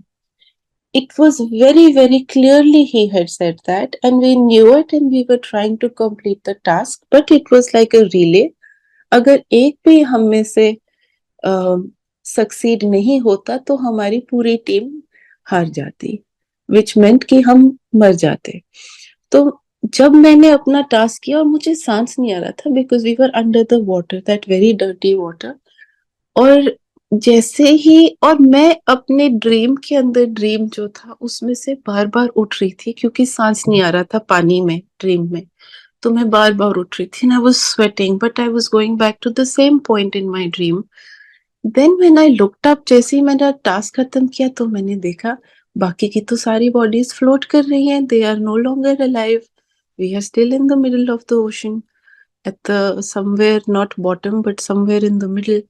It was very, very clearly he had said that, and we knew it, and we were trying to complete the task, but it was like a relay. अगर एक भी हम में से succeed नहीं होता तो हमारी पूरी टीम हार जाती, विच मेंट कि हम मर जाते. तो जब मैंने अपना टास्क किया और मुझे सांस नहीं आ रहा था because we were under the water, that very dirty water. और जैसे ही, और मैं अपने ड्रीम के अंदर ड्रीम जो था उसमें से बार बार उठ रही थी क्योंकि सांस नहीं आ रहा था पानी में ड्रीम में. तो मैं बार बार उठ रही थी. I was sweating but I was going back to the same point in my dream. Then when I looked up, जैसे ही मैंने टास्क खत्म किया तो मैंने देखा बाकी की तो सारी बॉडीज फ्लोट कर रही हैं. They are no longer alive. We are still in the middle of the ocean, at the somewhere not bottom but somewhere in the middle.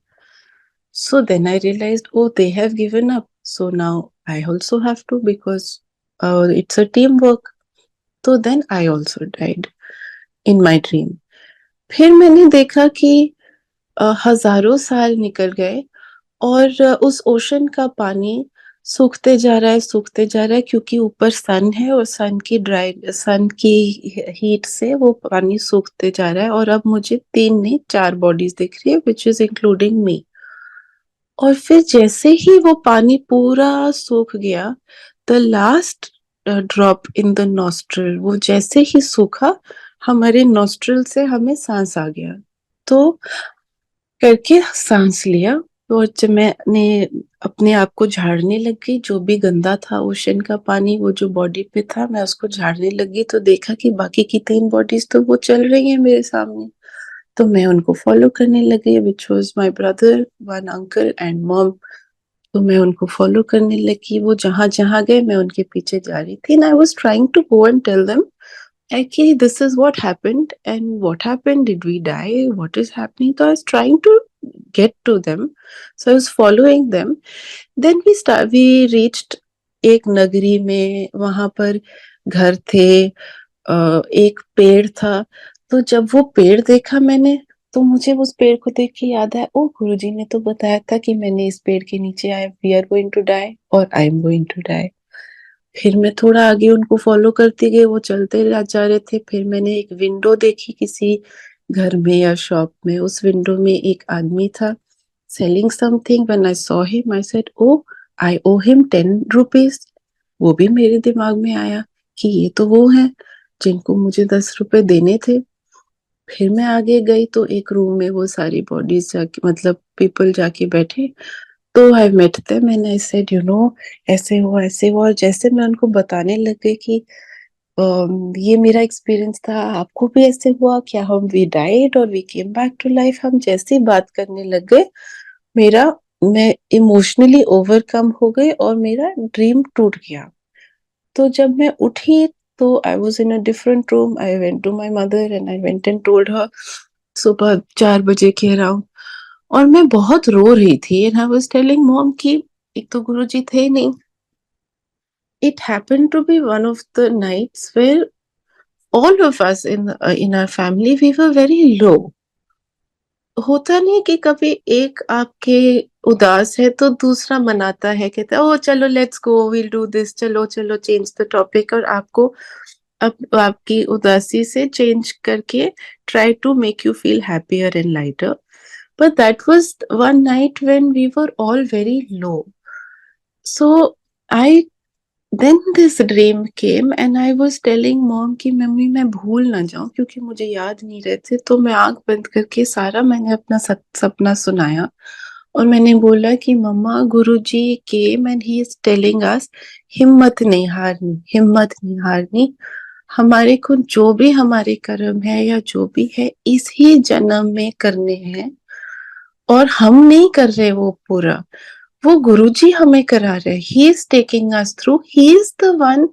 So then I realized, oh, they have given up. So now I also have to because it's a teamwork. So then I also died in my dream. फिर मैंने देखा कि हजारों साल निकल गए और उस ओशन का पानी सूखते जा रहा है, सूखते जा रहा है क्योंकि ऊपर सन है और सन की हीट से वो पानी सूखते जा रहा है. और अब मुझे 3 नहीं 4 बॉडीज दिख रही है विच इज इंक्लूडिंग मी. और फिर जैसे ही वो पानी पूरा सूख गया, the last drop in the nostril, वो जैसे ही सूखा हमारे नॉस्ट्रल से हमें सांस आ गया. तो करके सांस लिया और जब मैंने अपने आप को झाड़ने लगी, जो भी गंदा था ओशन का पानी वो जो बॉडी पे था मैं उसको झाड़ने लगी, तो देखा कि बाकी की 3 बॉडीज तो वो चल रही हैं मेरे सामने. तो मैं उनको फॉलो करने लगी, which was my brother, one uncle and mom. तो मैं उनको फॉलो करने लगी. वो जहां जहां गए मैं उनके पीछे जा रही थी. And I was trying to go and tell them actually this is what happened and what happened, did we die, what is happening. So I was trying to get to them, so I was following them. Then we reached एक नगरी में. वहां पर घर थे, एक पेड़ था. तो जब वो पेड़ देखा मैंने, तो मुझे उस पेड़ को देख के याद आया, ओ गुरुजी ने तो बताया था कि मैंने इस पेड़ के नीचे आया, we are going to die और I am going to die. फिर मैं थोड़ा आगे उनको फॉलो करती गई, वो चलते जा रहे थे. फिर मैंने एक विंडो देखी किसी घर में या शॉप में. उस विंडो में एक आदमी था selling something. When I saw him I said, oh I owe him 10 rupees. वो भी मेरे दिमाग में आया कि ये तो वो है जिनको मुझे 10 रुपए देने थे. फिर मैं आगे गई तो एक रूम में वो सारी बॉडीज जाके, मतलब पीपल जाके बैठे. तो I met them and I said, you know, ऐसे हुआ ऐसे हुआ. और जैसे मैं उनको बताने लग गई कि ये मेरा एक्सपीरियंस था, आपको भी ऐसे हुआ क्या, हम वी डाइड और we came back to life, हम जैसे ही बात करने लग गए, मेरा मैं इमोशनली ओवरकम हो गई और मेरा ड्रीम टूट गया. तो जब मैं उठी तो I was in a different room. I went to my mother and I went and told her. सुबह 4 बजे के अराउंड. और मैं बहुत रो रही थी and I was telling mom कि एक तो गुरुजी थे नहीं. It happened to be one of the nights where all of us in our family we were very low. होता नहीं कि कभी एक आपके उदास है तो दूसरा मनाता है, कहता है ओ चलो let's go will do this, चलो चलो चेंज द टॉपिक, और आपको आपकी उदासी से चेंज करके try to make you feel happier and lighter. But that was one night when we were all very low. So I Then this dream came and I was telling mom कि mummy मैं भूल ना जाऊं क्योंकि मुझे याद नहीं रहते, तो मैं आंख बंद करके सारा मैंने अपना सपना सुनाया और मैंने बोला कि mumma Guruji came and he is telling us हिम्मत नहीं हारनी, हिम्मत नहीं हारनी, हमारे को जो भी हमारे कर्म है या जो भी है इसी जन्म में करने हैं और हम नहीं कर रहे वो पूरा, वो गुरुजी हमें करा रहे, he is taking us through, he is the one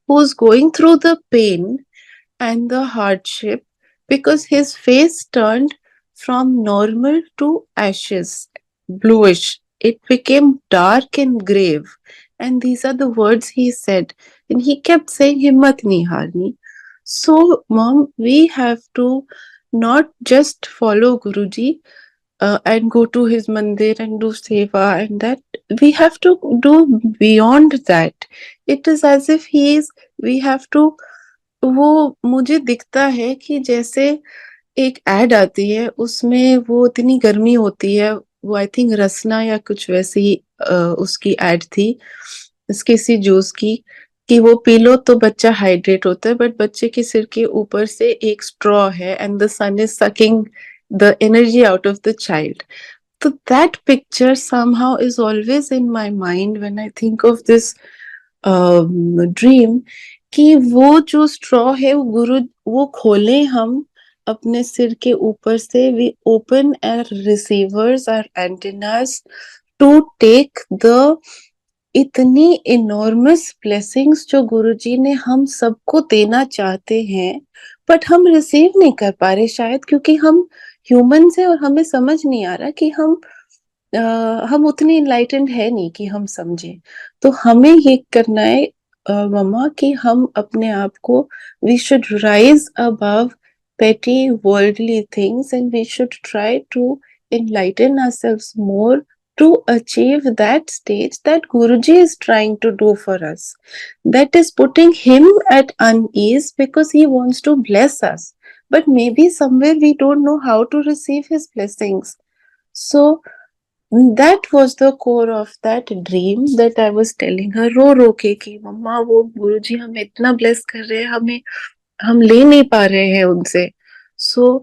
who is going through the pain and the hardship because his face turned from normal to ashes, bluish. It became dark and grave. And these are the words he said. And he kept saying, Himmat nahi harni. So, mom, we have to not just follow Guruji and go to his mandir and do seva and that. We have to do beyond that. It is as if he is, we have to, वो मुझे दिखता है कि जैसे एक add आती है उसमें वो इतनी गर्मी होती है, वो आई थिंक रसना या कुछ वैसी उसकी एड थी इस किसी जूस की कि वो पी लो तो बच्चा हाइड्रेट होता है, बट बच्चे के सिर के ऊपर से एक स्ट्रॉ है and the sun is sucking the energy out of the child. So that picture somehow is always in my mind when I think of this dream कि वो जो स्ट्रॉ है वो गुरु वो खोले हम अपने सिर के ऊपर से, we open our receivers our antennas to take the इतनी इनॉर्मस ब्लेसिंग्स जो गुरुजी ने हम सबको देना चाहते हैं, बट हम रिसीव नहीं कर पा रहे शायद क्योंकि हम ह्यूमंस हैं और हमें समझ नहीं आ रहा कि हम उतने इनलाइटेंड है नहीं कि हम समझे. तो हमें ये करना है मम्मा कि हम अपने आप को, we should rise above petty worldly things and we should try to enlighten ourselves more to achieve that stage that Guruji is trying to do for us. That is putting him at unease because he wants to bless us. But maybe somewhere we don't know how to receive his blessings. So that was the core of that dream that I was telling her रो रो के कि मम्मा वो गुरुजी हमें इतना bless कर रहे हैं, हमें हम ले नहीं पा रहे हैं उनसे. So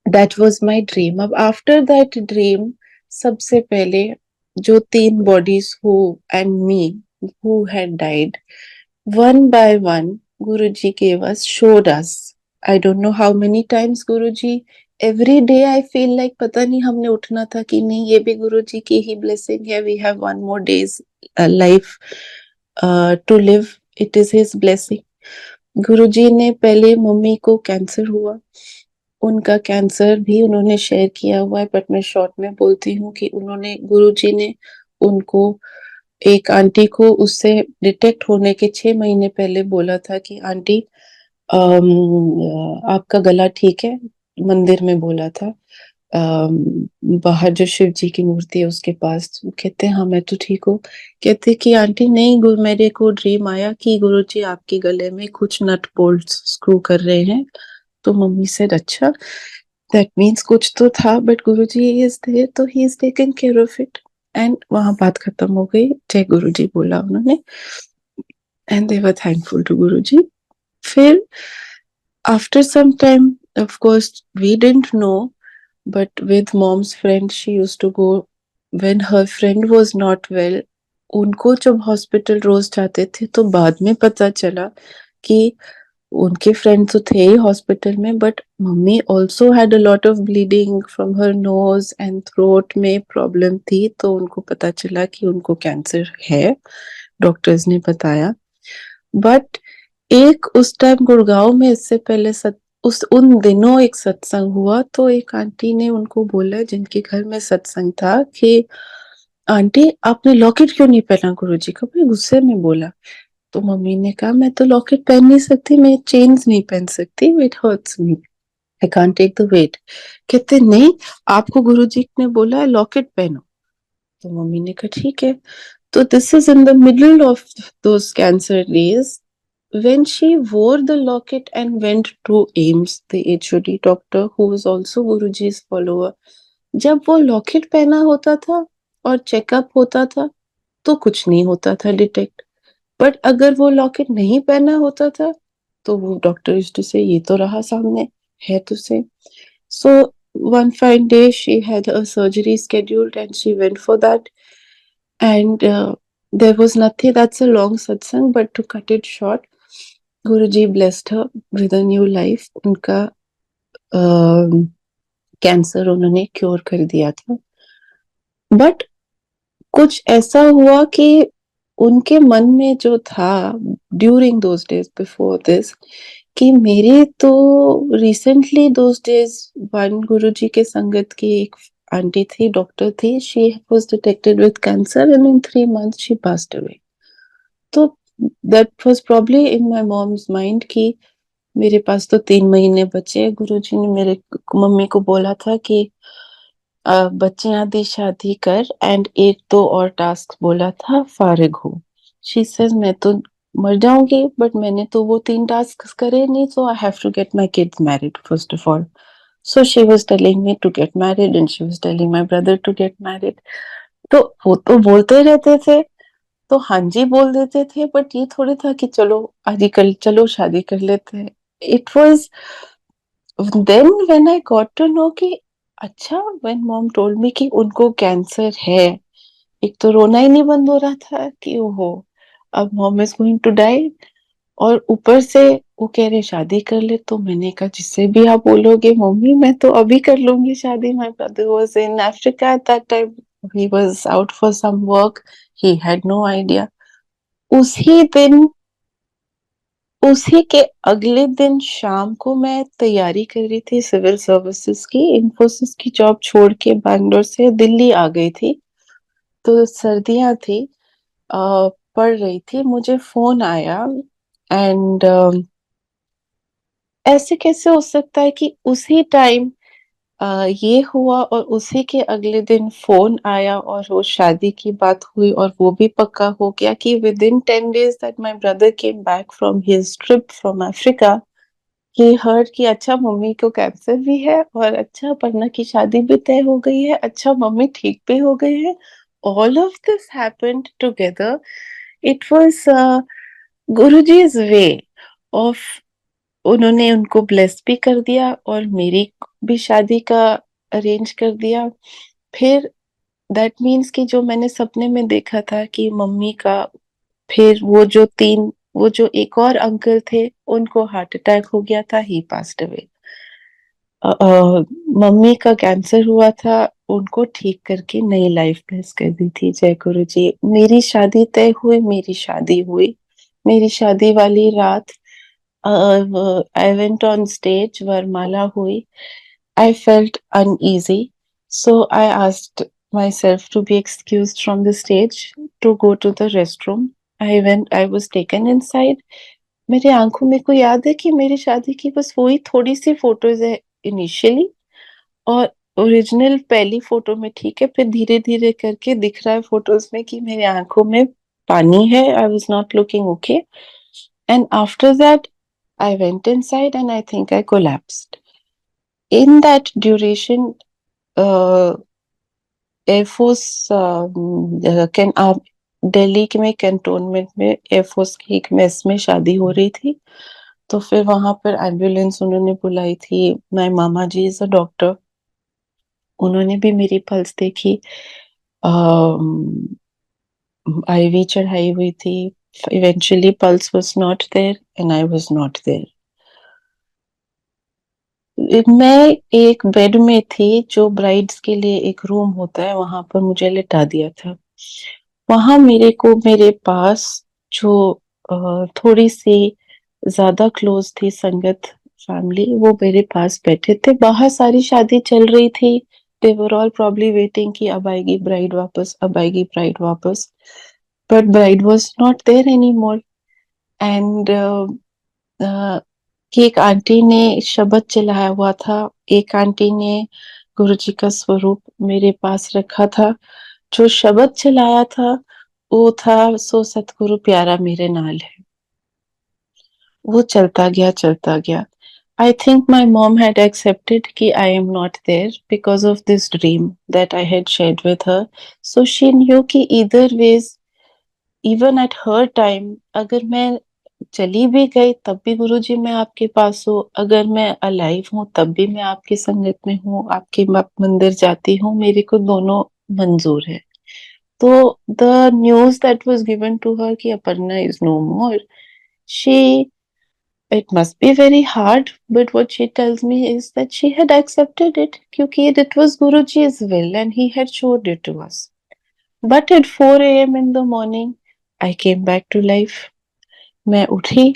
that was my dream. अब after that dream सबसे पहले जो 3 bodies who and me who had died, one by one Guruji gave us, showed us. I don't know how many times Guruji, every day I feel like पता नहीं हमने उठना था कि नहीं, ये भी गुरुजी की ही blessing है, we have one more day's life to live, it is his blessing. गुरुजी ने पहले मम्मी को कैंसर हुआ, उनका कैंसर भी उन्होंने शेयर किया हुआ है, बट मैं शॉर्ट में बोलती हूँ कि उन्होंने, गुरुजी ने उनको, एक आंटी को उससे डिटेक्ट होने के 6 महीने पहले बोला था कि आंटी आपका गला ठीक है, मंदिर में बोला था, बाहर जो शिव जी की मूर्ति है उसके पास. कहते हैं हाँ मैं तो ठीक हूँ. कहते कि आंटी नहीं, मेरे को ड्रीम आया कि गुरुजी आपके गले में कुछ नट बोल्ट स्क्रू कर रहे हैं. तो मम्मी से अच्छा, दैट मीन्स कुछ तो था, बट गुरुजी इज देयर तो he is taking care of it. And वहां बात खत्म हो गई, जय गुरुजी बोला उन्होंने and they were thankful to Guruji. फिर after some time, of course we didn't know, but with mom's friend she used to go when her friend was not well. उनको जब हॉस्पिटल रोज जाते थे तो बाद में पता चला कि उनके फ्रेंड तो थे ही हॉस्पिटल में, but mummy also had a lot of bleeding from her nose and throat में प्रॉब्लम थी, तो उनको पता चला कि उनको कैंसर है, डॉक्टर्स ने बताया. बट एक उस टाइम गुड़गांव में इससे पहले उन दिनों एक सत्संग हुआ, तो एक आंटी ने उनको बोला जिनके घर में सत्संग था कि आंटी आपने लॉकेट क्यों नहीं पहना गुरुजी का, भाई गुस्से में बोला. तो मम्मी ने कहा मैं तो लॉकेट पहन नहीं सकती, मैं चेन्स नहीं पहन सकती, it hurts me, I can't take the weight. कहते नहीं, आपको गुरुजी ने बोला है लॉकेट पहनो. तो मम्मी ने कहा ठीक है. तो this is in the middle of those cancer days when she wore the locket and went to AIMS, the HOD doctor who was also Guruji's follower, जब वो लॉकेट पहना होता था और चेकअप होता था तो कुछ नहीं होता था डिटेक्ट। बट अगर वो लॉकेट नहीं पहना होता था तो वो डॉक्टर यूज्ड टू से ये तो रहा सामने, है तो से। So one fine day she had a surgery scheduled and she went for that. And there was nothing. That's a long satsang, but to cut it short, Guruji blessed her with a new life. उनका cancer उन्होंने cure कर दिया था। But कुछ ऐसा हुआ कि उनके मन में जो था during those days before this, कि मेरे तो recently those days one Guruji के संगत की एक आंटी थी, डॉक्टर थी, she was detected with cancer and in 3 months she passed away. तो that was probably in my mom's mind कि मेरे पास तो 3 महीने बचे। गुरुजी ने मेरे मम्मी को बोला था कि बच्चियां दी शादी कर एंड एक दो और टास्क बोला था, फारिग हो। शी सेज मैं तो मर जाऊंगी, बट मैंने तो वो 3 टास्क करे नहीं, so I have to get my kids married first of all. So she was telling me to get married and she was telling my brother to get married. तो वो तो बोलते रहते थे, तो हाँ जी बोल देते थे, बट ये थोड़ी था कि चलो आजकल चलो शादी कर लेते हैं। It was then when I got to know कि अच्छा, व्हेन मॉम टोल्ड मी कि उनको कैंसर है, एक तो रोना ही नहीं बंद हो रहा था कि ओहो अब mom is going to die, और ऊपर से वो कह रहे शादी कर ले। तो मैंने कहा जिससे भी आप बोलोगे मम्मी मैं तो अभी कर लूंगी शादी। My brother was in Africa at that time, he was out for some work, he had no idea. उसी दिन, उसी के अगले दिन शाम को मैं तैयारी कर रही थी सिविल सर्विसेज की, इंफोसिस की जॉब छोड़ के बैंगलोर से दिल्ली आ गई थी। तो सर्दियां थी, पढ़ रही थी, मुझे फोन आया। एंड ऐसे कैसे हो सकता है कि उसी टाइम ये हुआ और उसी के अगले दिन फोन आया और वो शादी की बात हुई, और वो भी पक्का हो गया कि with in 10 days that my brother came back from his trip from Africa, he heard कि अच्छा मम्मी को कैंसर भी है, और अच्छा पर्णा की शादी भी तय हो गई है, अच्छा मम्मी ठीक भी हो गए हैं। All of this happened together. It was Guruji's way of, उन्होंने उनको ब्लेस भी कर दिया और मेरी भी शादी का अरेंज कर दिया। फिर दैट मीन्स कि जो मैंने सपने में देखा था कि मम्मी का, फिर वो जो एक और अंकल थे उनको हार्ट अटैक हो गया था, ही पास्ड अवे। मम्मी का कैंसर हुआ था, उनको ठीक करके नई लाइफ ब्लेस कर दी थी। जय गुरु जी। मेरी शादी तय हुई, मेरी शादी हुई। मेरी शादी वाली रात आई वेंट ऑन स्टेज, वरमाला हुई। I felt uneasy, so I asked myself to be excused from the stage to go to the restroom. I was taken inside. मेरे आंखों में को याद है कि मेरी शादी की बस वही थोड़ी सी फोटोज है इनिशियली, और ओरिजिनल पहली फोटो में ठीक है, फिर धीरे धीरे करके दिख रहा है फोटोज में कि मेरी आंखों में पानी है। आई was not looking okay, and after that I went inside and I think I collapsed in that duration. Air force can आप दिल्ली के में कैंटोनमेंट में एयरफोर्स की एक मेस में शादी हो रही थी। तो फिर वहां पर एम्बुलेंस उन्होंने बुलाई थी। My mama ji is a doctor, उन्होंने भी मेरी पल्स देखी, आईवी चढ़ाई हुई थी। Eventually pulse was not there and I was not there. मैं एक बेड में थी, जो ब्राइड्स के लिए एक रूम होता है, वहां पर मुझे लिटा दिया था। वहां मेरे को मेरे पास जो थोड़ी सी ज्यादा क्लोज थी संगत फैमिली, वो मेरे पास बैठे थे। बाहर सारी शादी चल रही थी, they were all probably waiting कि अब आएगी ब्राइड वापस, अब आएगी ब्राइड वापस, but bride was not there any more. And कि एक आंटी ने शब्द चलाया हुआ था, एक आंटी ने गुरुजी का स्वरूप मेरे पास रखा था। जो शब्द चलाया था वो था, सो सतगुरु प्यारा मेरे नाल है। वो चलता गया, चलता गया। I think my mom had accepted कि I am not there because of this dream that I had shared with her. So she knew कि either ways even at her time, अगर मैं चली भी गई तब भी गुरुजी मैं आपके पास हूँ, अगर मैं अलाइव हूँ तब भी मैं आपकी संगत में हूँ, आपके मंदिर जाती हूँ, मेरे को दोनों मंजूर है। तो the news that was given to her कि Aparna is no more, she, it must be very hard, but what she tells me is that she had accepted it क्योंकि it was Guruji's will and he had showed it to us. But at 4 a.m. in the morning, I came back to life. मैं उठी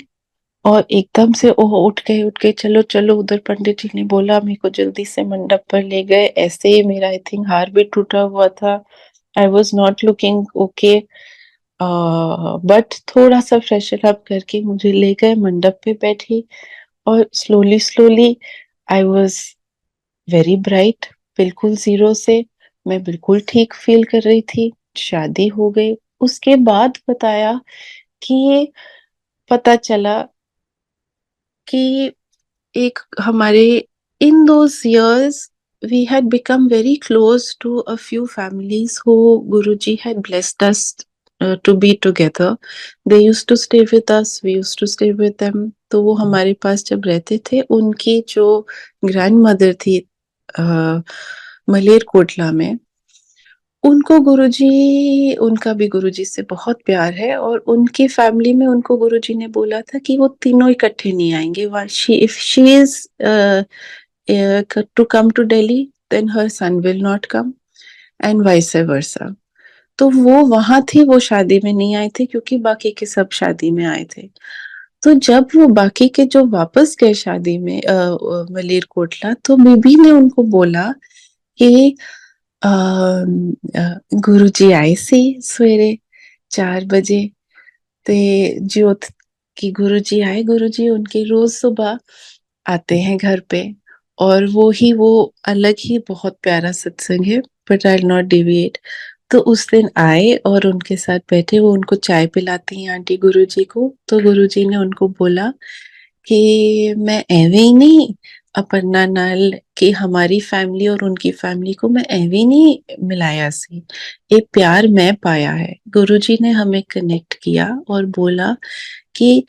और एकदम से ओह उठ गए चलो चलो, उधर पंडित जी ने बोला, मेरे को जल्दी से मंडप पर ले गए। ऐसे ही मेरा आई थिंक हार भी टूटा हुआ था। आई was not looking okay, but थोड़ा सा फ्रेशर अप करके मुझे ले गए, मंडप पे बैठी और slowly slowly I was very bright, बिल्कुल जीरो से मैं बिल्कुल ठीक फील कर रही थी। शादी हो गई। उसके बाद बताया कि पता चला कि एक हमारे in those years we had become very close to a few families who Guruji had blessed us to be together. They used to stay with us, we used to stay with them. तो वो हमारे पास जब रहते थे, उनकी जो grand mother थी मलेरकोटला में, उनको गुरुजी, उनका भी गुरुजी से बहुत प्यार है और उनकी फैमिली में उनको गुरुजी ने बोला था कि वो तीनों इकट्ठे नहीं आएंगे। If she is to come to Delhi then her son will not come and vice versa. तो वो वहां थी, वो शादी में नहीं आए थे क्योंकि बाकी के सब शादी में आए थे। तो जब वो बाकी के जो वापस गए शादी में मलेरकोटला, तो बीबी ने उनको बोला कि गुरु जी आए सी सवेरे 4 बजे, ते ज्योत की गुरु जी आए। गुरु जी उनके रोज सुबह आते हैं घर पे, और वो अलग ही बहुत प्यारा सत्संग है, बट आई नॉट डिविएट। तो उस दिन आए और उनके साथ बैठे, वो उनको चाय पिलाती हैं आंटी गुरु जी को। तो गुरु जी ने उनको बोला कि मैं एवे ही नहीं अपर्णा नाल, कि हमारी फैमिली और उनकी फैमिली को मैं एवे नहीं मिलाया सी, ये प्यार मैं पाया है। गुरुजी ने हमें कनेक्ट किया और बोला कि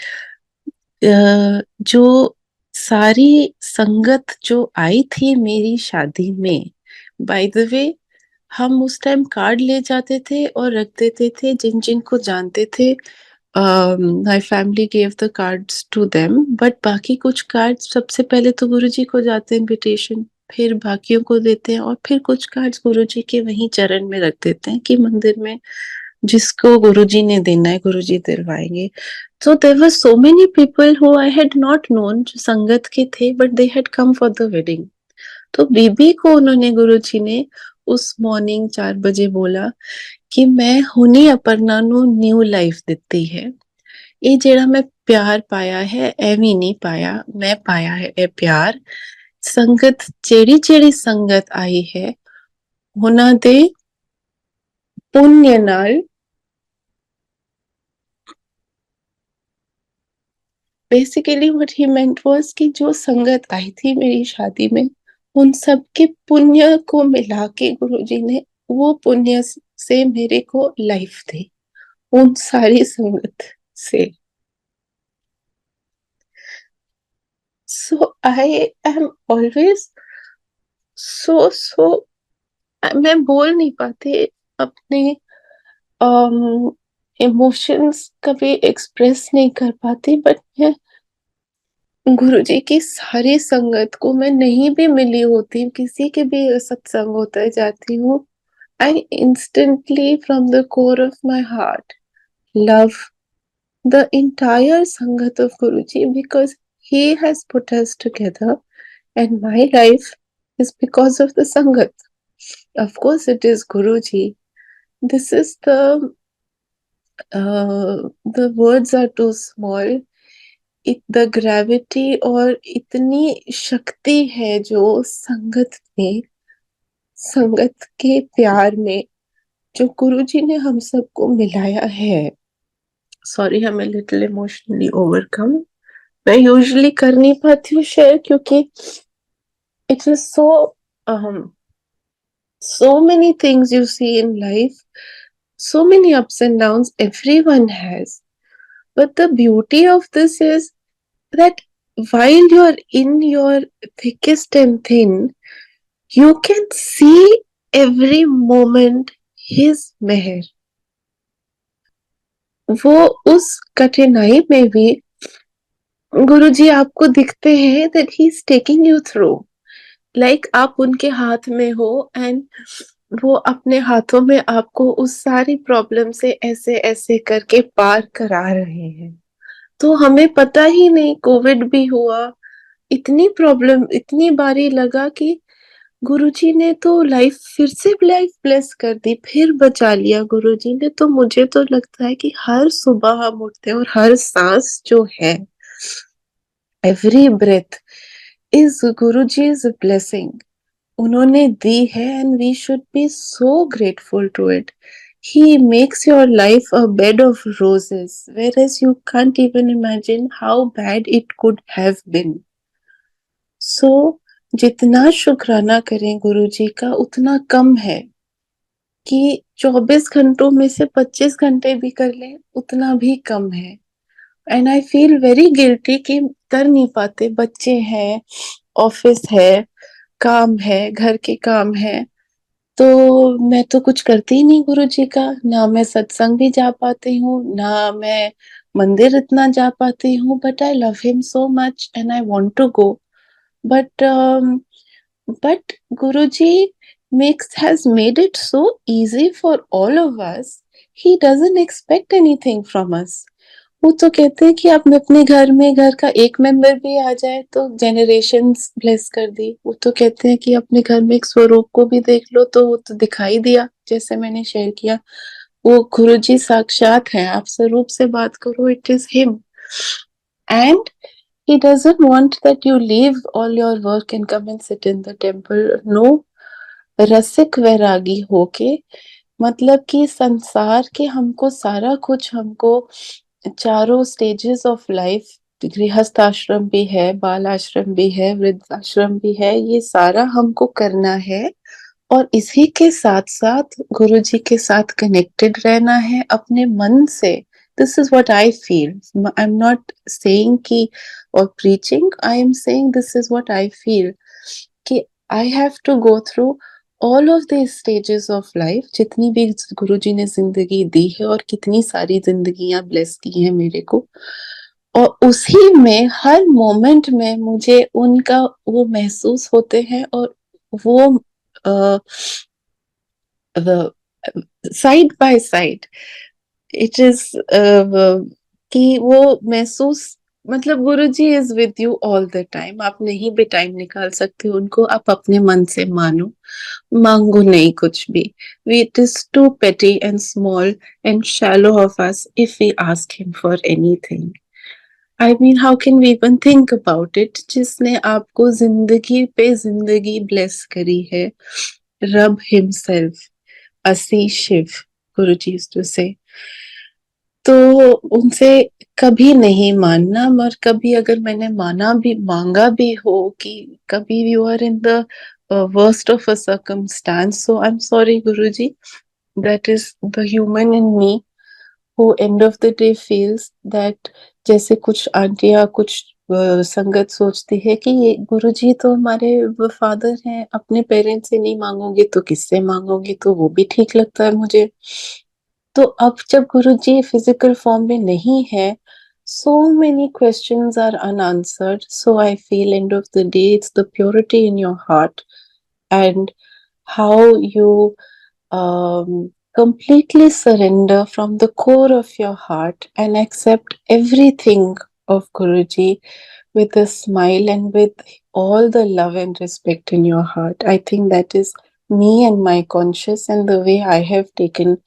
जो सारी संगत जो आई थी मेरी शादी में, बाय द वे, हम उस टाइम कार्ड ले जाते थे और रख देते थे जिन जिन को जानते थे। my family gave the cards to them, but बाकी कुछ कार्ड सबसे पहले तो गुरुजी को जाते हैं इनविटेशन, फिर बाकियों को देते हैं, और फिर कुछ कार्ड्स गुरुजी के वहीं चरण में रख देते हैं कि मंदिर में जिसको गुरुजी ने देना है गुरुजी दिलवाएंगे। So there were so many people who I had not known जो संगत के थे, but they had come for the wedding. तो बीबी को उन्होंने गुरुजी ने उस मॉर्निंग 4 बजे बोला कि मैं हुनी अपर्णा नु न्यू लाइफ दिती है। ये जेड़ा मैं प्यार पाया है एवी नहीं पाया, मैं पाया है ये प्यार। संगत जेड़ी जेड़ी संगत आई है उन्हां दे पुण्य नाल, basically what he meant was कि जो संगत आई थी मेरी शादी में, उन सब के पुण्य को मिला के गुरुजी ने वो पुण्य से मेरे को लाइफ दी, उन सारी संगत से। सो आई एम ऑलवेज सो मैं बोल नहीं पाती अपने इमोशंस कभी एक्सप्रेस नहीं कर पाती, बट मैं गुरुजी की सारी संगत को, मैं नहीं भी मिली होती, किसी के भी सत्संग होता जाती हूँ, I instantly from the core of my heart love the entire संगत of Guruji because he has put us together and my life is because of the sangat. Of course it is Guruji. This is the words are too small. The gravity और इतनी शक्ति है जो संगत में, संगत के प्यार में, जो गुरुजी ने हम सबको मिलाया है। Sorry, I am little emotionally overcome. मैं यूजुअली कर नहीं पाती हूँ शेयर क्योंकि it is so so many things you see in life, So many ups and downs everyone has. But the beauty of this is that while you're in your thickest and thin, you can see every moment his meher. वो उस कठिनाई में भी गुरुजी आपको दिखते हैं that he is taking you through. Like आप उनके हाथ में हो एंड वो अपने हाथों में आपको उस सारी प्रॉब्लम से ऐसे ऐसे करके पार करा रहे हैं. तो हमें पता ही नहीं कोविड भी हुआ, इतनी प्रॉब्लम इतनी बारी लगा कि गुरुजी ने तो लाइफ फिर से लाइफ ब्लेस कर दी, फिर बचा लिया गुरुजी ने. तो मुझे तो लगता है कि हर सुबह हम उठते हैं और हर सांस जो है, एवरी ब्रेथ इज गुरुजी's ब्लेसिंग. उन्होंने दी है and we should be so grateful to it. He makes your life a bed of roses, whereas you can't even imagine how bad it could have been. So, जितना शुक्राना करें गुरुजी का उतना कम है. कि 24 घंटों में से 25 घंटे भी कर लें उतना भी कम है. And I feel very guilty कि कर नहीं पाते. बच्चे हैं, ऑफिस है, काम है, घर के काम है, तो मैं तो कुछ करती ही नहीं गुरुजी का. ना मैं सत्संग भी जा पाती हूँ, ना मैं मंदिर इतना जा पाती हूँ. But I love him so much and I want to go. But but Guruji makes has made it so easy for all of us. He doesn't expect anything from us. वो तो कहते हैं कि आप अपने घर में घर का एक मेंबर भी आ जाए तो जनरेशंस ब्लेस कर दी. वो तो कहते हैं कि अपने घर में एक स्वरूप को भी देख लो तो वो तो दिखाई दिया, जैसे मैंने शेयर किया. वो गुरुजी साक्षात हैं. आप स्वरूप से बात करो, it is him. And he doesn't want that you leave all your work and come and sit in the temple. No, रसिक वैरागी होके, मतलब कि संसार के हमको सारा कुछ, हमको चारों स्टेजेस ऑफ लाइफ, गृहस्थ आश्रम भी है, बाल आश्रम भी है, वृद्ध आश्रम भी है, ये सारा हमको करना है. और इसी के साथ साथ गुरु जी के साथ कनेक्टेड रहना है अपने मन से. This is what I feel. I am not saying कि और preaching, I am saying this is what I feel कि I have to go through all of the stages of life. जितनी भी गुरु जी ने जिंदगी दी है और कितनी सारी जिंदगियां ब्लेस की हैं मेरे को, और उसी में हर मोमेंट में मुझे उनका वो महसूस होते हैं. और वो side by side it is कि वो महसूस, मतलब Guruji is with you all the time. आप नहीं भी टाइम निकाल सकते उनको, आप अपने मन से मानो, मांगो नहीं कुछ भी. It is too petty and small and shallow of us if we ask him for anything. I mean how can we even think about it. जिसने आपको जिंदगी पे जिंदगी ब्लेस करी है, रब हिमसेल्फ, असी शिव, गुरुजी टू से. तो उनसे कभी नहीं मानना. और कभी अगर मैंने माना भी, मांगा भी हो कि कभी you are in the worst of a circumstance, so I'm sorry Guruji, that is the human in me who end of the day feels that, जैसे कुछ आंटियां, कुछ संगत सोचती है कि ये गुरुजी तो हमारे फादर हैं, अपने पेरेंट्स से नहीं मांगोगे तो किससे मांगोगे. तो वो भी ठीक लगता है मुझे. तो अब जब गुरुजी फिजिकल फॉर्म में नहीं है, so many questions are unanswered. So I feel end of the day it's the purity in your heart and how you completely surrender from the core of your heart and accept everything of Guruji with a smile and with all the love and respect in your heart. I think that is me and my conscious and the way I have taken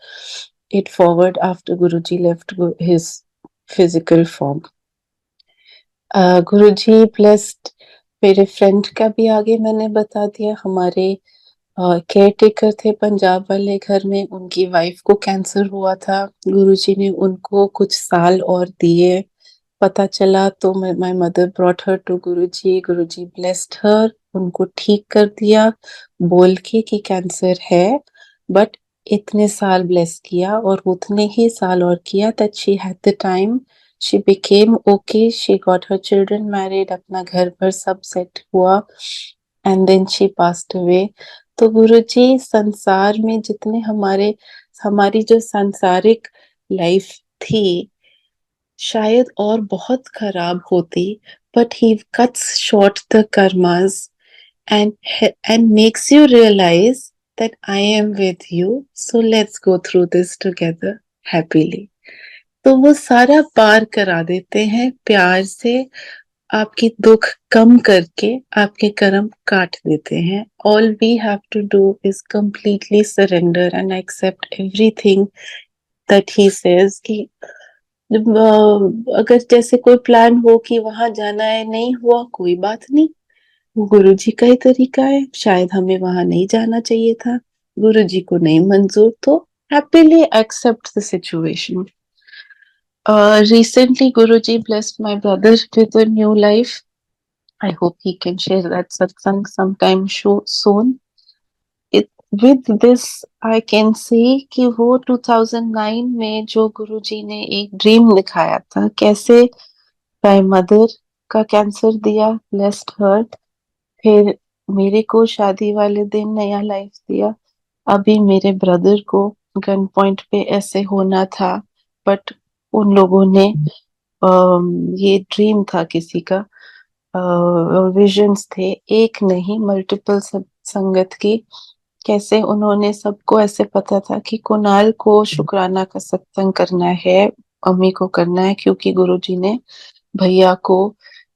it forward after Guruji left his physical form. Guruji blessed. मेरे friend का भी आगे मैंने बता दिया. हमारे care taker थे पंजाब वाले घर में, उनकी वाइफ को कैंसर हुआ था. गुरुजी ने उनको कुछ साल और दिए. पता चला तो my mother brought her to Guruji. Guruji blessed her, उनको ठीक कर दिया, बोल के कि कैंसर है बट इतने साल ब्लेस किया और उतने ही साल और किया that she had the time, she became okay, she got her children married, अपना घर पर सब सेट हुआ and then she passed away. तो गुरुजी संसार में जितने हमारी जो सांसारिक लाइफ थी शायद और बहुत खराब होती, but he cuts short the karmas and makes you realize that I am with you, so let's go through this together happily. तो वो सारा पार करा देते हैं प्यार से, आपकी दुख कम करके आपके कर्म काट देते हैं. All we have to do is completely surrender and accept everything that he says. कि अगर जैसे कोई प्लान हो कि वहां जाना है, नहीं हुआ कोई बात नहीं, गुरु जी का ही तरीका है, शायद हमें वहां नहीं जाना चाहिए था, गुरु जी को नहीं मंजूर, तो happily accept the situation. Recently Guruji blessed my brother with a new life. I hope he can share that satsang sometime soon. With this I can say कि वो 2009 में जो गुरुजी ने एक ड्रीम दिखाया था, कैसे my mother का कैंसर दिया, blessed her, फिर मेरे को शादी वाले दिन नया लाइफ दिया, अभी मेरे ब्रदर को गन पॉइंट पे ऐसे होना था, बट उन लोगों ने ये ड्रीम था किसी का, विजन्स थे, एक नहीं मल्टीपल संगत की, कैसे उन्होंने सबको ऐसे पता था कि कुणाल को शुक्राना का सत्संग करना है, अम्मी को करना है, क्योंकि गुरुजी ने भैया को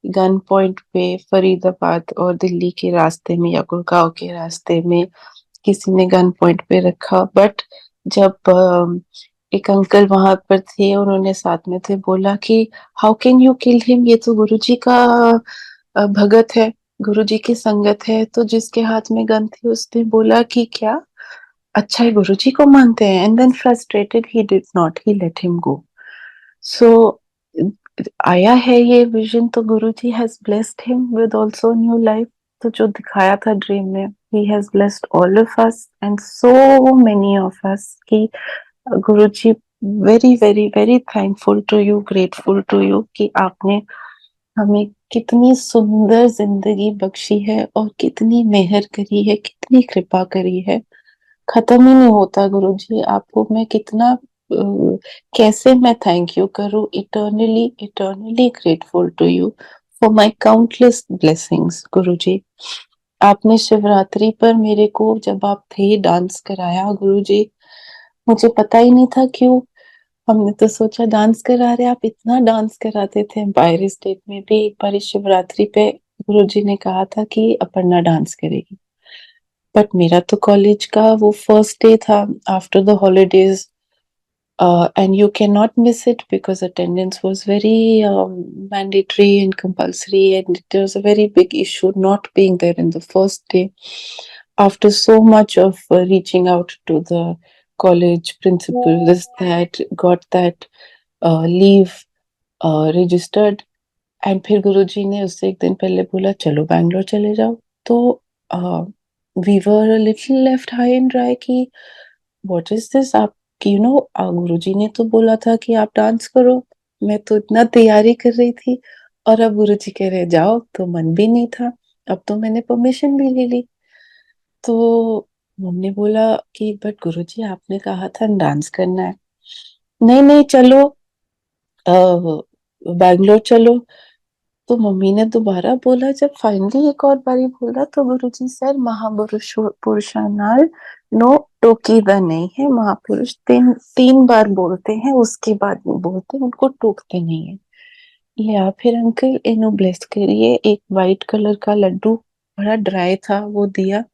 गन पॉइंट पे फरीदाबाद और दिल्ली के रास्ते में या गुड़गांव के रास्ते में किसी ने गन पॉइंट पे रखा. बट जब एक अंकल वहां पर थे, उन्होंने साथ में थे, बोला कि how can you kill him, ये तो गुरुजी का भगत है, गुरुजी की संगत है. तो जिसके हाथ में गन थी उसने बोला कि क्या अच्छा है, गुरुजी को मानते हैं. And then frustrated he did not, he let him go. So आया है ये विजन, तो Guruji has blessed him with also new life. तो जो दिखाया था ड्रीम में, he has blessed all of us and so many of us कि गुरुजी very very very thankful to you, grateful to you कि आपने हमें कितनी सुंदर जिंदगी बख्शी है और कितनी मेहर करी है, कितनी कृपा करी है. खत्म ही नहीं होता गुरुजी, आपको मैं कितना कैसे मैं थैंक यू करूं. Eternally eternally grateful to you for my countless blessings Guruji. आपने शिवरात्रि पर मेरे को जब आप थे डांस कराया गुरुजी, मुझे पता ही नहीं था क्यों, हमने तो सोचा डांस करा रहे, आप इतना डांस कराते थे. बाहरी स्टेट में भी एक बार शिवरात्रि पे गुरुजी ने कहा था कि अपर्णा डांस करेगी, बट मेरा तो कॉलेज का वो फर्स्ट डे था after the holidays, and you cannot miss it because attendance was very mandatory and compulsory, and it was a very big issue not being there in the first day. After so much of reaching out to the college principal, this that got that leave registered, and फिर गुरुजी ने उससे एक दिन पहले बोला चलो बैंगलोर चले जाओ. तो we were little left high and dry कि व्हाट इज दिस, आप गुरुजी ने तो बोला था कि आप डांस करो, मैं तो इतना तैयारी कर रही थी, और अब गुरुजी कह रहे जाओ, तो मन भी नहीं था, अब तो मैंने परमिशन भी ले ली. तो मम्मी बोला कि बट गुरुजी आपने कहा था डांस करना है. नहीं नहीं चलो, बैंगलोर चलो. तो मम्मी ने दोबारा बोला, जब फाइनली एक और बारी बोला, तो गुरुजी सर महापुरुष पुरुषानाल नो टोकीदा नहीं है, महापुरुष तीन तीन बार बोलते हैं उसके बाद नहीं बोलते, उनको टोकते नहीं है. या फिर अंकल इन्हों ब्लेस करिए, एक वाइट कलर का लड्डू बड़ा ड्राई था वो दिया,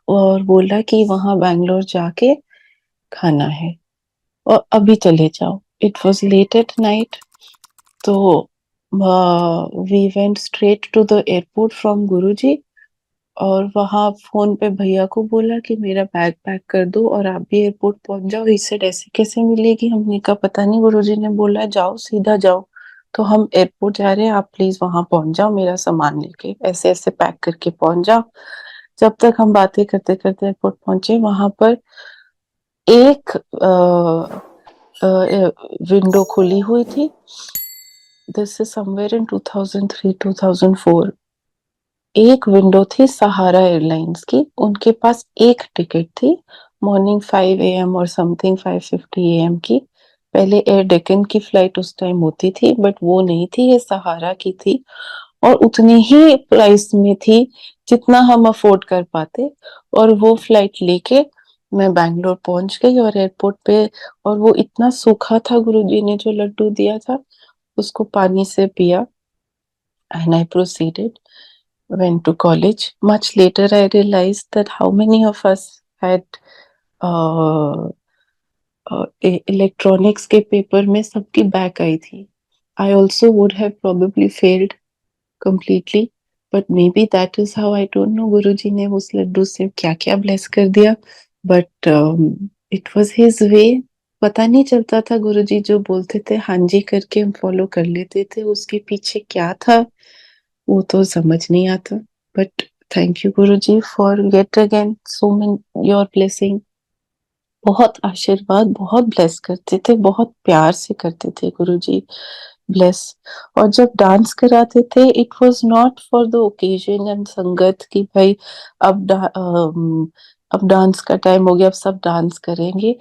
और बोला कि वहां बैंगलोर जाके खाना है और अभी चले जाओ. It was late at night, तो we went straight to the airport from Guruji, और वहां फोन पे भैया को बोला कि मेरा बैग पैक कर दो और आप भी एयरपोर्ट पहुंच जाओ. इससे ऐसे कैसे मिलेगी, हमने कहा पता नहीं, गुरुजी ने बोला जाओ सीधा जाओ, तो हम एयरपोर्ट जा रहे हैं, आप प्लीज वहां पहुंच जाओ, मेरा सामान लेके ऐसे ऐसे पैक करके पहुंच जाओ. जब तक हम बातें करते करते एयरपोर्ट पहुंचे, वहां पर एक विंडो खुली हुई थी. This is somewhere in 2003-2004. एक विंडो थी सहारा एयरलाइंस की. उनके पास एक टिकट थी, मॉर्निंग 5 AM और समथिंग 5:50 AM की. पहले एयर डेक्कन की फ्लाइट उस टाइम होती थी, बट वो नहीं थी, ये सहारा की थी. और उतनी ही प्राइस में थी जितना हम अफोर्ड कर पाते. और वो फ्लाइट लेके मैं बैंगलोर पहुंच गई और एयरपोर्ट पे. और वो इतना सूखा था, गुरुजी ने जो लड्डू दिया था उसको पानी से पिया. And I proceeded, went to college. Much later, I realized that how many of us had uh, electronics के पेपर में सबकी बैक आई थी. I also would have probably failed completely, but maybe that is how, I don't know, गुरुजी ने उस लड्डू से क्या क्या bless कर दिया. But it was his way. पता नहीं चलता था, गुरुजी जो बोलते थे हाँ जी करके हम फॉलो कर लेते थे, उसके पीछे क्या था वो तो समझ नहीं आता. But thank you guruji for yet again so many your blessing. बहुत आशीर्वाद, बहुत ब्लेस करते थे, बहुत प्यार से करते थे गुरुजी ब्लेस. और जब डांस कराते थे it was not for the occasion and संगत की भाई अब डांस का टाइम हो गया, अब सब डांस करेंगे.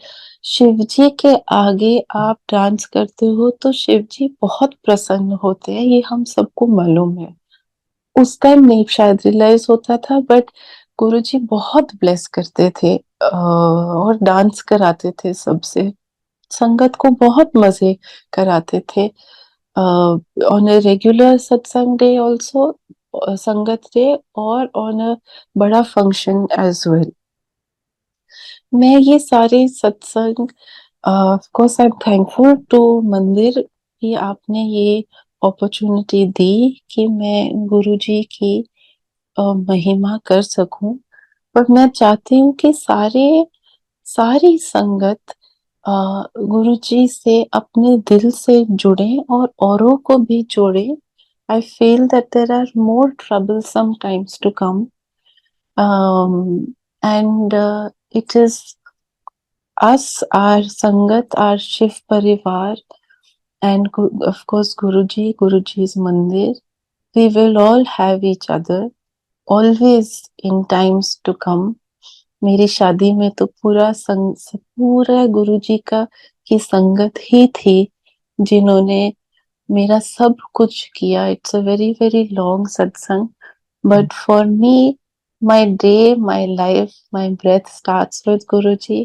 शिव जी के आगे आप डांस करते हो तो शिव जी बहुत प्रसन्न होते हैं, ये हम सबको मालूम है. उस टाइम नहीं शायद रियलाइज होता था, बट गुरुजी बहुत ब्लेस करते थे और डांस कराते थे सबसे. संगत को बहुत मजे कराते थे. On a regular satsang day also, sangat day, और ऑन अ बड़ा फंक्शन एज वेल. मैं ये सारे satsang, of course I am thankful to mandir कि आपने ये अपॉर्चुनिटी दी कि मैं गुरुजी की महिमा कर सकूं. पर मैं चाहती हूँ कि सारी संगत गुरु जी से अपने दिल से जुड़े और औरों को भी जोड़े. I feel that there are more troublesome times to come, and it is us, our Sangat, our Shiv Parivar, and of course Guruji's Mandir. We will all have each other always in times to come. मेरी शादी में तो पूरा गुरुजी का की संगत ही थी जिन्होंने मेरा सब कुछ किया. It's a very very long satsang, but for me, my day, my life, my breath starts with Guruji.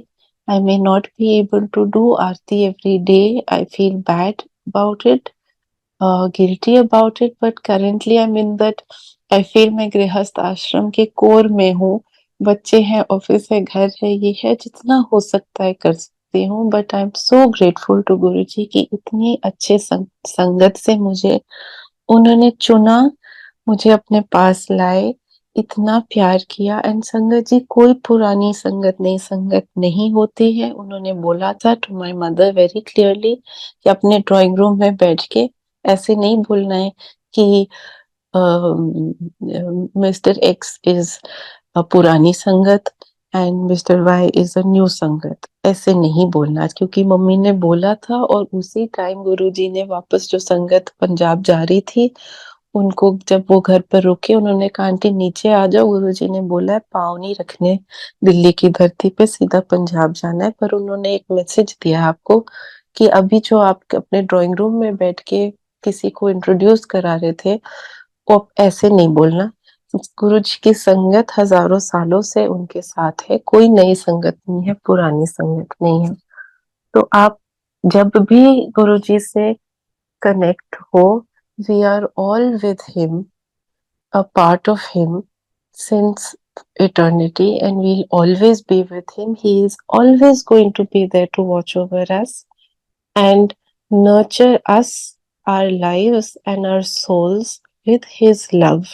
I may not be able to do Aarti every day. I feel bad about it, guilty about it, but currently I'm in that. I feel मैं गृहस्थ आश्रम के core में हूँ. बच्चे हैं, office है, घर है, ये है, जितना हो सकता है कर सकती हूँ. But I am so grateful to guru ji की इतनी अच्छे संगत से मुझे उन्होंने चुना, मुझे अपने पास लाए, इतना प्यार किया. एंड संगत जी कोई पुरानी संगत नई संगत नहीं होती है. उन्होंने बोला था to my mother very clearly कि अपने ड्राइंग रूम में बैठ के ऐसे नहीं बोलना है कि मिस्टर एक्स इज पुरानी संगत and Mister Y is a new संगत. ऐसे नहीं बोलना, क्योंकि मम्मी ने बोला था. और उसी टाइम गुरुजी ने वापस जो संगत पंजाब जा रही थी उनको जब वो घर पर रुके, उन्होंने कहा आंटी नीचे आ जाओ, गुरुजी ने बोला है पाँव नहीं रखने दिल्ली की धरती पे, सीधा पंजाब जाना है. पर उन्होंने एक मैसेज दिया आपको कि अभी जो आप अपने ड्राइंग रूम में बैठ के किसी को इंट्रोड्यूस करा रहे थे वो ऐसे नहीं बोलना. गुरु जी की संगत हजारों सालों से उनके साथ है, कोई नई संगत नहीं है, पुरानी संगत नहीं है. तो आप जब भी गुरु जी से कनेक्ट हो, we are all with him, a part of him since eternity, and we'll always be with him. He is always going to be there to watch over us and nurture us, our lives and our souls with his love.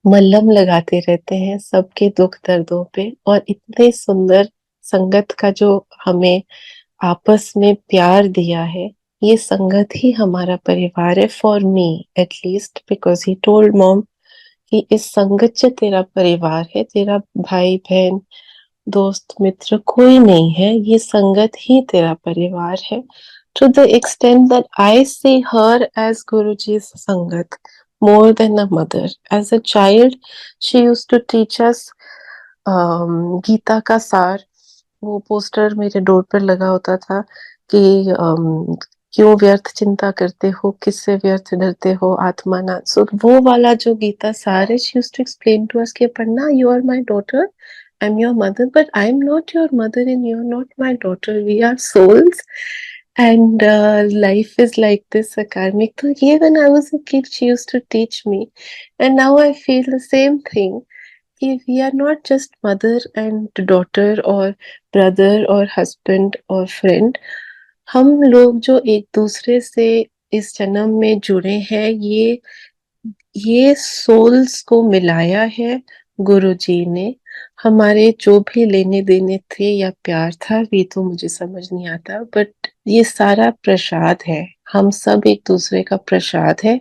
मल्लम लगाते रहते हैं सबके दुख दर्दों पे. और इतने सुंदर संगत का जो हमें आपस में प्यार दिया है, ये संगत ही हमारा परिवार है. For me at least, because he told mom कि इस संगत से तेरा परिवार है, तेरा भाई बहन दोस्त मित्र कोई नहीं है, ये संगत ही तेरा परिवार है. To the extent that I see her as Guruji's sangat more than a mother. As a child, she used to teach us Gita का सार. वो पोस्टर मेरे डोर पर लगा होता था कि क्यों व्यर्थ चिंता करते हो, किससे व्यर्थ डरते हो, आत्मा ना. सो वो वाला जो गीता सार है, she used to explain to us कि पढ़ना, you are my daughter, I'm your mother, but I'm not your mother and you're not my daughter. We are souls and life is like this, a karmic. So yeah, when I was a kid, she used to teach me, and now I feel the same thing. If we are not just mother and daughter or brother or husband or friend, हम लोग जो एक दूसरे से इस जन्म में जुड़े हैं, ये सोल्स को मिलाया है गुरुजी ने. हमारे जो भी लेने देने थे या प्यार था, ये तो मुझे समझ नहीं आता, बट ये सारा प्रसाद है. हम सब एक दूसरे का प्रसाद है.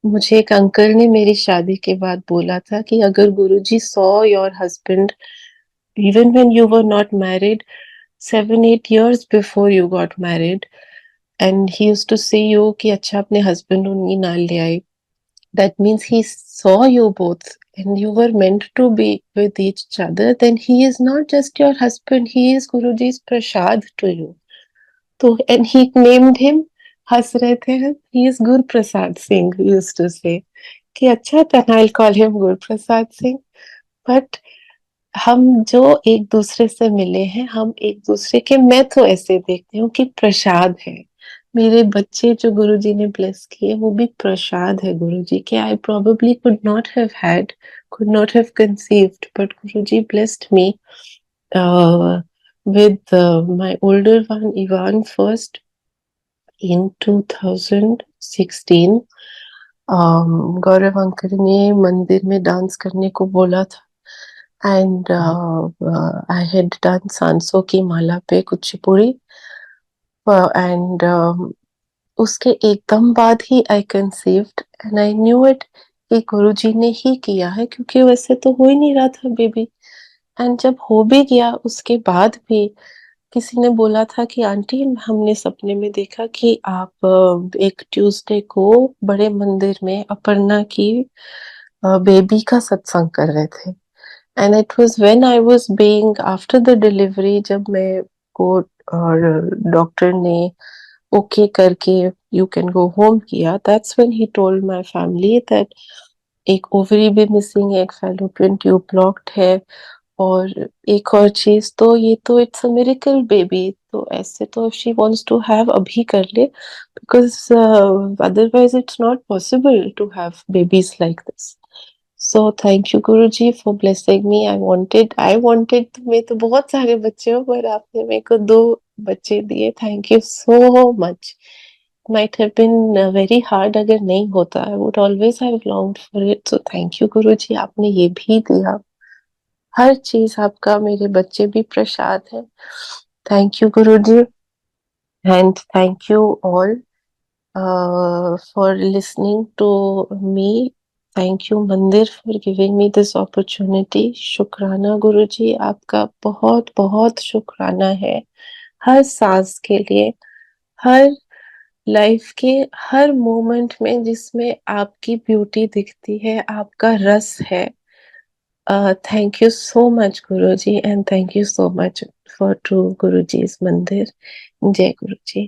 मुझे एक अंकल ने मेरी शादी के बाद बोला था कि अगर Guruji saw your husband even when you were not married 7-8 years before you got married, and he used to say you कि अच्छा अपने हस्बैंड उन्हीं नाल ले आए. That means he saw you both and you were meant to be with each other. Then he is not just your husband, he is Guruji's prasad to you. So, and he named him, हंस रहे थे हम, he is Gur Prasad Singh, he used to say कि अच्छा, then I'll call him Gur Prasad Singh. But हम जो एक दूसरे से मिले हैं, हम एक दूसरे के, मैं तो ऐसे देखती हूँ कि प्रसाद है. मेरे बच्चे जो गुरुजी ने ब्लेस किए, वो भी प्रसाद है गुरुजी के. I probably could not have had, could not have conceived, but Guruji blessed me with my older one Ivan first in 2016. Gaurav uncle ने मंदिर में डांस करने को बोला था, and I had done सांसों की माला पे कुचिपुड़ी, and उसके एकदम बाद ही I conceived and I knew it कि गुरुजी ने ही किया है, क्योंकि वैसे तो हो ही नहीं रहा था बेबी. एंड जब हो भी गया, उसके बाद भी किसी ने बोला था कि आंटी, हमने सपने में देखा कि आप एक ट्यूसडे को बड़े मंदिर में अपर्णा की बेबी का सत्संग कर रहे थे. And it was when I was being after the delivery, जब मैं को और डॉक्टर ने ओके करके यू कैन गो होम किया, that's when he told my family that एक ओवरी भी मिसिंग है, एक फैलोपियन ट्यूब ब्लॉक्ड है, और एक और चीज, तो ये तो इट्स अ मिरेकल बेबी. तो ऐसे तो शी वांट्स टू हैव, अभी कर ले, because otherwise it's not possible to have babies like this. So thank you guruji for blessing me. I wanted मैं तो बहुत सारे बच्चे हो, पर आपने मेरे को 2 बच्चे दिए. Thank you so much. might have been very hard अगर नहीं होता. I would always have longed for it. So thank you गुरुजी, आपने ये भी दिया. हर चीज आपका, मेरे बच्चे भी प्रसाद है. Thank you Guruji, and thank you all for listening to me. Thank you mandir for giving me this opportunity. शुक्राना गुरुजी, आपका बहुत बहुत शुक्राना है हर सांस के लिए, हर लाइफ के हर मोमेंट में जिसमें आपकी ब्यूटी दिखती है, आपका रस है. Thank you so much, Guruji, and thank you so much for True Guruji's Mandir. Jai Guruji.